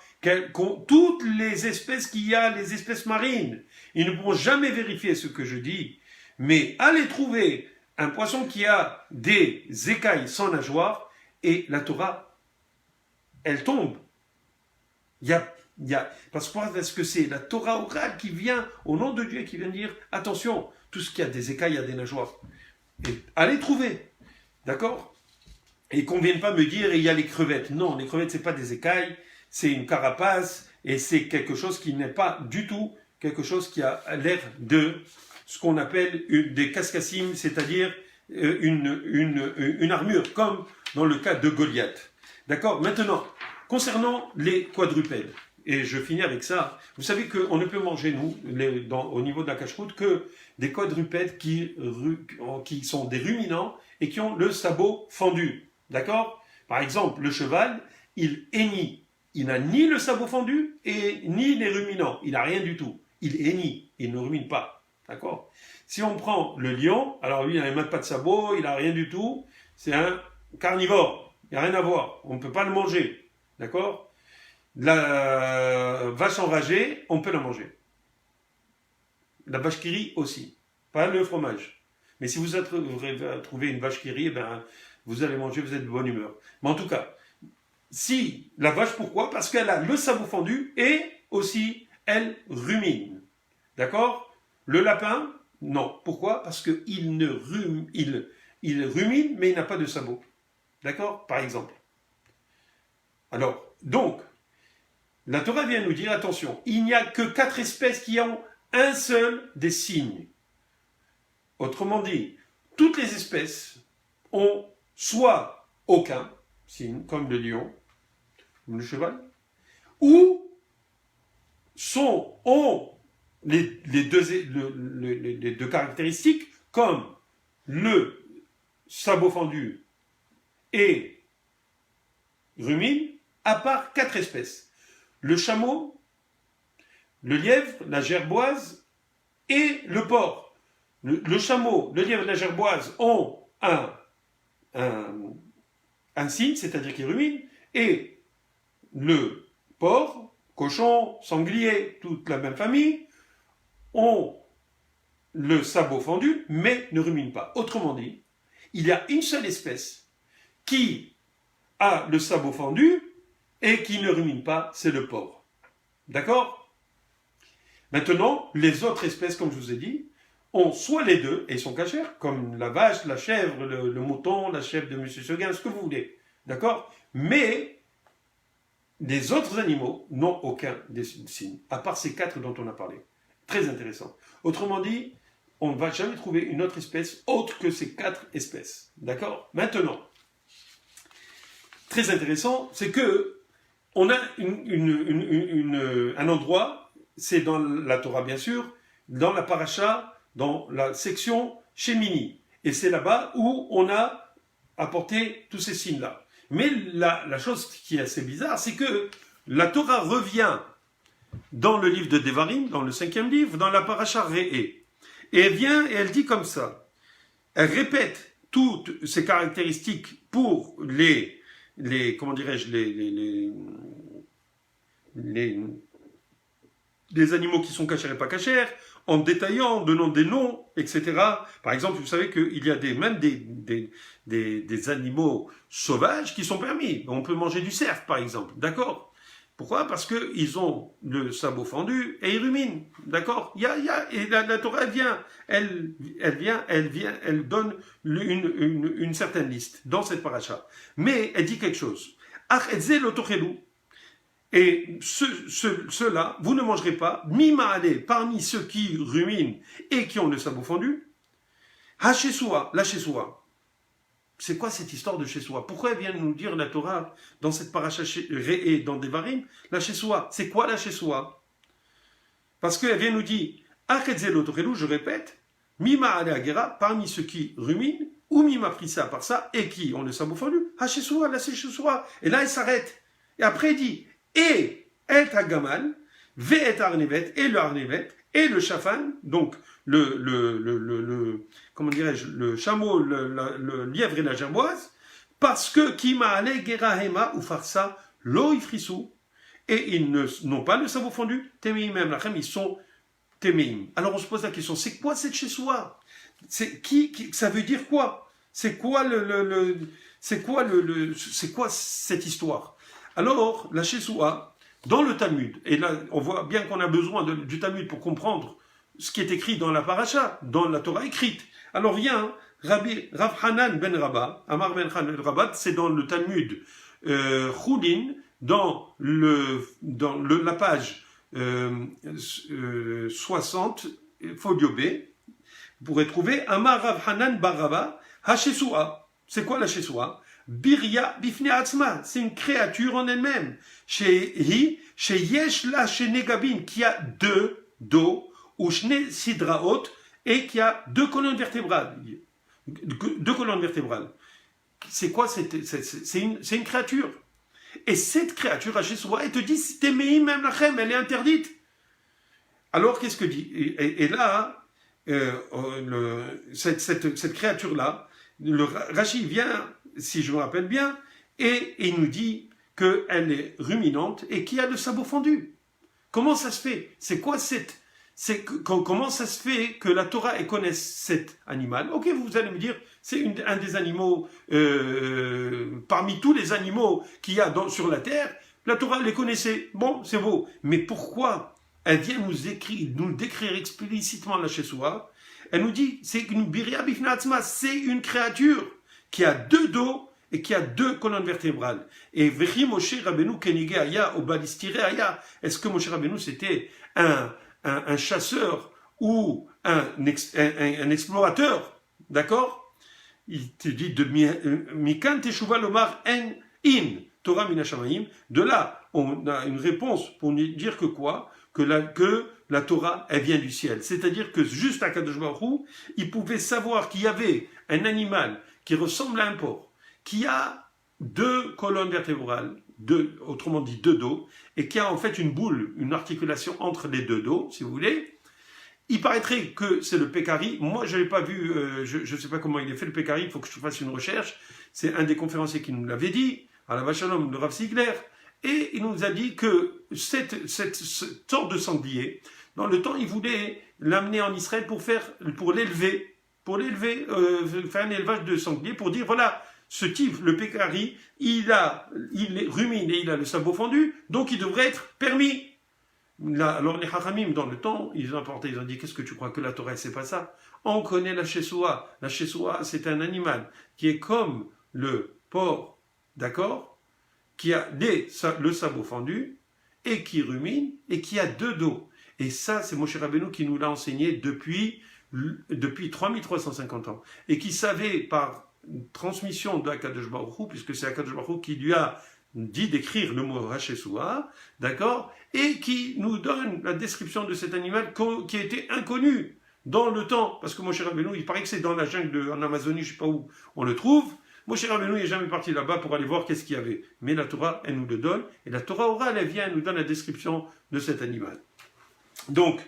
toutes les espèces qu'il y a, les espèces marines. Ils ne pourront jamais vérifier ce que je dis. Mais allez trouver un poisson qui a des écailles sans nageoires, et la Torah, elle tombe. Parce que c'est la Torah orale qui vient, au nom de Dieu, qui vient dire, attention, tout ce qui a des écailles a des nageoires. Et allez trouver. D'accord? Et qu'on ne vienne pas me dire, il y a les crevettes. Non, les crevettes, c'est pas des écailles, c'est une carapace, et c'est quelque chose qui n'est pas du tout quelque chose qui a l'air de ce qu'on appelle des cascassim, c'est-à-dire une armure, comme dans le cas de Goliath. D'accord? Maintenant, concernant les quadrupèdes, et je finis avec ça, vous savez qu'on ne peut manger, nous, au niveau de la cache-croûte, que des quadrupèdes qui sont des ruminants et qui ont le sabot fendu. D'accord? Par exemple, le cheval, il hennit. Il n'a ni le sabot fendu et ni les ruminants. Il n'a rien du tout. Il hennit. Il ne rumine pas. D'accord? Si on prend le lion, alors lui, il n'a même pas de sabot, il n'a rien du tout. C'est un carnivore. Il n'y a rien à voir. On ne peut pas le manger. D'accord? La vache enragée, on peut la manger. La vache qui rit aussi. Pas le fromage. Mais si vous trouvez une vache qui rit, eh ben, vous allez manger, vous êtes de bonne humeur. Mais en tout cas, si la vache, pourquoi? Parce qu'elle a le sabot fendu et aussi, elle rumine. D'accord? Le lapin, non. Pourquoi? Parce qu'il il rumine, mais il n'a pas de sabot. D'accord? Par exemple. Alors, donc, la Torah vient nous dire, attention, il n'y a que 4 espèces qui ont un seul des signes. Autrement dit, toutes les espèces ont soit aucun signe, comme le lion, comme le cheval, ou ont les deux caractéristiques, comme le sabot fendu et rumine, à part 4 espèces. Le chameau, le lièvre, la gerboise et le porc. Le chameau, le lièvre et la gerboise ont un signe, c'est-à-dire qu'ils ruminent, et le porc, cochon, sanglier, toute la même famille, ont le sabot fendu, mais ne ruminent pas. Autrement dit, il y a une seule espèce qui a le sabot fendu et qui ne rumine pas, c'est le porc. D'accord? Maintenant, les autres espèces, comme je vous ai dit, ont soit les deux, et sont cachères, comme la vache, la chèvre, le mouton, la chèvre de M. Seguin, ce que vous voulez. D'accord? Mais les autres animaux n'ont aucun des signes, à part ces 4 dont on a parlé. Très intéressant. Autrement dit, on ne va jamais trouver une autre espèce autre que ces 4 espèces. D'accord? Maintenant, très intéressant, c'est que on a un endroit, c'est dans la Torah bien sûr, dans la paracha, dans la section Shemini. Et c'est là-bas où on a apporté tous ces signes-là. Mais la chose qui est assez bizarre, c'est que la Torah revient dans le livre de Devarim, dans le 5e livre, dans la paracha Re'e. Et elle vient et elle dit comme ça. Elle répète toutes ces caractéristiques pour comment dirais-je, les animaux qui sont cachers et pas cachers, en détaillant, en donnant des noms, etc. Par exemple, vous savez qu'il y a même des animaux sauvages qui sont permis. On peut manger du cerf, par exemple. D'accord? Pourquoi? Parce qu'ils ont le sabot fendu et ils ruminent. D'accord? Et la Torah elle donne une certaine liste dans cette paracha. Mais elle dit quelque chose. Et ceux-là, vous ne mangerez pas, mima'ale, parmi ceux qui ruminent et qui ont le sabot fendu, hachesua, la chesua. C'est quoi cette histoire de chesua? Pourquoi elle vient nous dire la Torah dans cette paracha Re'e, dans Devarim, la chesua? C'est quoi la chesua? Parce qu'elle vient nous dire, je répète, mima'ale agera, parmi ceux qui ruminent, ou mima frissa par ça, et qui ont le sabot fendu, hachesua, la chesua. Et là, elle s'arrête. Et après, elle dit, et et agamal, ve et arnevet, et le arnevet, et le chafan, donc comment dirais-je, le chameau, le lièvre et la gerboise, parce que kima ale gerahema ou farsa lo ifrisou, et ils n'ont pas le sabot fondu, temeim même lachem, ils sont temeim. Alors on se pose la question, c'est quoi cette chessoua? C'est ça veut dire quoi? C'est quoi c'est quoi cette histoire? Alors, la Chessoua, dans le Talmud, et là, on voit bien qu'on a besoin du Talmud pour comprendre ce qui est écrit dans la paracha, dans la Torah écrite. Alors vient Rav Hanan ben Rabba, Amar ben Hanan ben Rabba, c'est dans le Talmud Choulin, dans la page 60, folio B, vous pourrez trouver Amar Rav Hanan ben Rabba, Ha-Chessoua. C'est quoi la Chessoua? Birya bifne atzma, c'est une créature en elle-même. Chez Yesh la Negabin, qui a 2 dos, ou Shne Sidraot, et qui a 2 colonnes vertébrales. 2 colonnes vertébrales. C'est quoi? C'est une créature. Et cette créature, Hachessoua, elle te dit, Temeim même lachem, elle est interdite. Alors, qu'est-ce que dit? Et là, cette créature-là, le Rashi vient, si je me rappelle bien, et il nous dit qu'elle est ruminante et qu'il y a le sabot fendu. Comment ça se fait? C'est quoi comment ça se fait que la Torah connaisse cet animal? Ok, vous allez me dire, c'est un des animaux, parmi tous les animaux qu'il y a sur la terre, la Torah les connaissait. Bon, c'est beau. Mais pourquoi elle vient nous décrire explicitement la Chessoua? Elle nous dit, c'est une biria bifnatzma, c'est une créature qui a 2 dos et qui a 2 colonnes vertébrales. Et Vechi Moshe Rabbeinu Kenige Aya au Balistire Aya, est-ce que Moshe Rabbeinu c'était un chasseur ou un explorateur? D'accord? il te dit de Mikan Teshuva Lomar En In Torah Minashamaim. De là, on a une réponse pour dire que quoi? Que la Torah, elle vient du ciel. C'est-à-dire que juste à Kadosh Baruch Hu, il pouvait savoir qu'il y avait un animal qui ressemble à un porc, qui a 2 colonnes vertébrales, autrement dit 2 dos, et qui a en fait une boule, une articulation entre les 2 dos, si vous voulez. Il paraîtrait que c'est le Pécari. Moi, je n'avais pas vu, je ne sais pas comment il est fait le Pécari, il faut que je fasse une recherche. C'est un des conférenciers qui nous l'avait dit, à la Vachalom, le Rav Sigler, et il nous a dit que cette sorte de sanglier, dans le temps, il voulait l'amener en Israël pour l'élever, faire un élevage de sanglier, pour dire, voilà, ce type, le Pécari, il rumine et il a le sabot fendu, donc il devrait être permis. Là, alors les Hachamim, dans le temps, ils ont dit, qu'est-ce que tu crois que la Torah, c'est pas ça? On connaît la Shessoua. La Shessoua, c'est un animal qui est comme le porc, d'accord? Qui a le sabot fendu, et qui rumine, et qui a 2 dos. Et ça, c'est Moshe Rabbeinu qui nous l'a enseigné depuis 3350 ans. Et qui savait, par transmission d'Akadosh Baruch Hu, puisque c'est Akadosh Baruch Hu qui lui a dit d'écrire le mot Hachesua, d'accord, et qui nous donne la description de cet animal qui a été inconnu dans le temps, parce que Moshe Rabbeinu, il paraît que c'est dans la jungle en Amazonie, je ne sais pas où on le trouve. Moshe Rabbeinu n'est jamais parti là-bas pour aller voir qu'est-ce qu'il y avait. Mais la Torah, elle nous le donne, et la Torah orale, elle vient, elle nous donne la description de cet animal. Donc,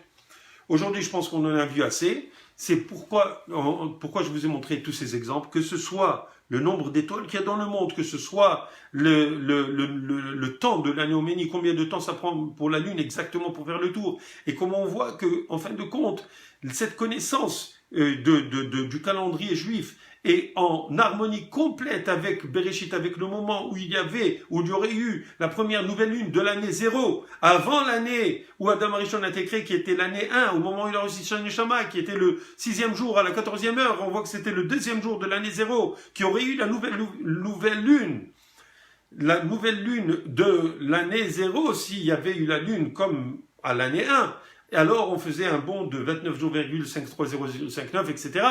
aujourd'hui, je pense qu'on en a vu assez. C'est pourquoi je vous ai montré tous ces exemples, que ce soit le nombre d'étoiles qu'il y a dans le monde, que ce soit le temps de l'annéoménie, combien de temps ça prend pour la Lune exactement pour faire le tour, et comment on voit que, en fin de compte, cette connaissance du calendrier juif est en harmonie complète avec Bereshit, avec le moment où il y aurait eu la première nouvelle lune de l'année 0, avant l'année où Adam Arishon a été créé, qui était l'année 1, au moment où il a reçu Shana Neshama, qui était le 6e jour à la 14e heure, on voit que c'était le 2e jour de l'année 0, qui aurait eu la nouvelle lune. La nouvelle lune de l'année 0, s'il y avait eu la lune comme à l'année 1, et alors on faisait un bond de 29 jours, 530059, etc.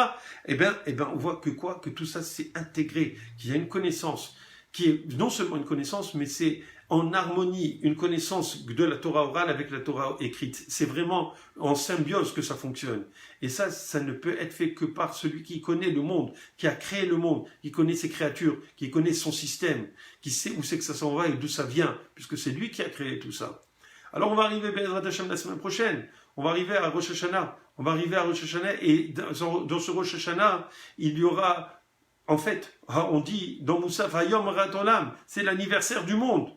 Eh ben, on voit que tout ça c'est intégré, qu'il y a une connaissance, qui est non seulement une connaissance, mais c'est en harmonie, une connaissance de la Torah orale avec la Torah écrite. C'est vraiment en symbiose que ça fonctionne. Et ça ne peut être fait que par celui qui connaît le monde, qui a créé le monde, qui connaît ses créatures, qui connaît son système, qui sait où c'est que ça s'en va et d'où ça vient, puisque c'est lui qui a créé tout ça. Alors on va arriver Be'ezrat Hashem la semaine prochaine, on va arriver à Rosh Hashanah, et dans ce Rosh Hashanah, il y aura, en fait, on dit dans Moussaf, Hayom Rat Olam, c'est l'anniversaire du monde.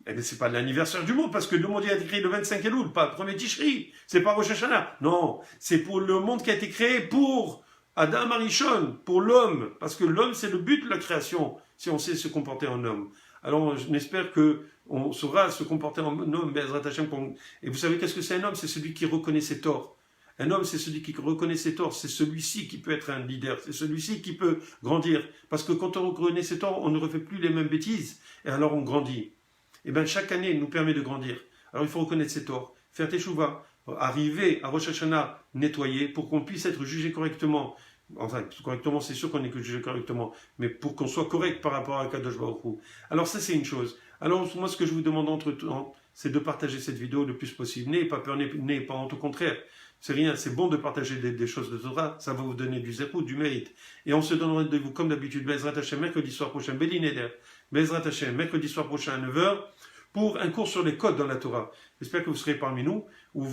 Eh bien, c'est pas l'anniversaire du monde, parce que le monde a été créé le 25 Elul, pas le 1er Tishri, c'est pas Rosh Hashanah. Non, c'est pour le monde qui a été créé pour Adam Arishon, pour l'homme, parce que l'homme, c'est le but de la création, si on sait se comporter en homme. Alors, j'espère qu'on saura se comporter en homme, Be'ezrat Hashem. Et vous savez qu'est-ce que c'est un homme? C'est celui qui reconnaît ses torts. Un homme, c'est celui qui reconnaît ses torts. C'est celui-ci qui peut être un leader. C'est celui-ci qui peut grandir. Parce que quand on reconnaît ses torts, on ne refait plus les mêmes bêtises. Et alors, on grandit. Et bien, chaque année nous permet de grandir. Alors, il faut reconnaître ses torts. Faire teshuva. Arriver à Rosh Hashanah nettoyer pour qu'on puisse être jugé correctement. Enfin, correctement, c'est sûr qu'on est jugé correctement, mais pour qu'on soit correct par rapport à Kadosh Baruch Hu. Alors ça, c'est une chose. Alors moi, ce que je vous demande entre-temps, c'est de partager cette vidéo le plus possible. N'ayez pas peur, n'ayez pas honte, au contraire. C'est rien, c'est bon de partager des choses de Torah, ça va vous donner du zéro, du mérite. Et on se donne rendez-vous comme d'habitude, Be'ezrat Hashem, mercredi soir prochain, Beli Neder, Be'ezrat Hashem, mercredi soir prochain à 9h, pour un cours sur les codes dans la Torah. J'espère que vous serez parmi nous, où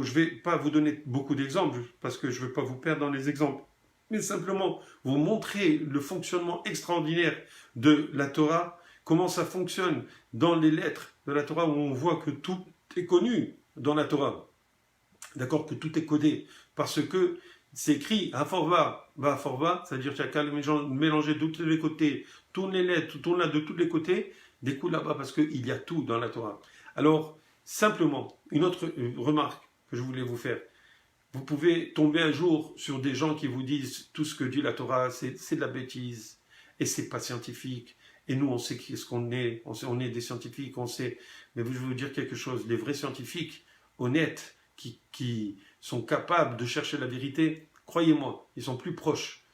je ne vais pas vous donner beaucoup d'exemples, parce que je ne veux pas vous perdre dans les exemples, mais simplement vous montrer le fonctionnement extraordinaire de la Torah, comment ça fonctionne dans les lettres de la Torah, où on voit que tout est connu dans la Torah. D'accord, que tout est codé, parce que c'est écrit à Forva, c'est-à-dire qu'il y a qu'à mélanger de tous les côtés, tourner les lettres, tourner de tous les côtés, des coups là-bas, parce qu'il y a tout dans la Torah. Alors, simplement, une autre remarque que je voulais vous faire. Vous pouvez tomber un jour sur des gens qui vous disent tout ce que dit la Torah, c'est de la bêtise, et c'est pas scientifique. Et nous, on sait qu'est-ce qu'on est, on est des scientifiques, on sait. Mais je vais vous dire quelque chose, les vrais scientifiques, honnêtes, qui sont capables de chercher la vérité, croyez-moi, ils sont plus proches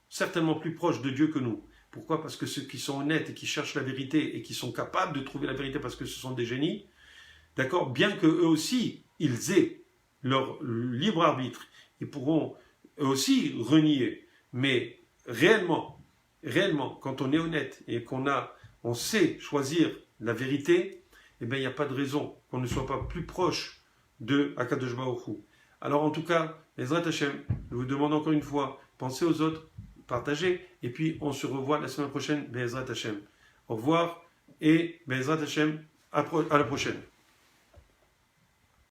certainement plus proches de Dieu que nous. Pourquoi? Parce que ceux qui sont honnêtes et qui cherchent la vérité et qui sont capables de trouver la vérité parce que ce sont des génies, d'accord, bien qu'eux aussi, ils aient leur libre arbitre, ils pourront eux aussi renier. Mais réellement, quand on est honnête et on sait choisir la vérité, eh bien, il n'y a pas de raison qu'on ne soit pas plus proche de Akadosh Baruch Hu. Alors en tout cas, Ezrat Hashem, je vous demande encore une fois, pensez aux autres, partagez, et puis on se revoit la semaine prochaine, Ezrat Hashem. Au revoir, et Ezrat Hashem, à la prochaine.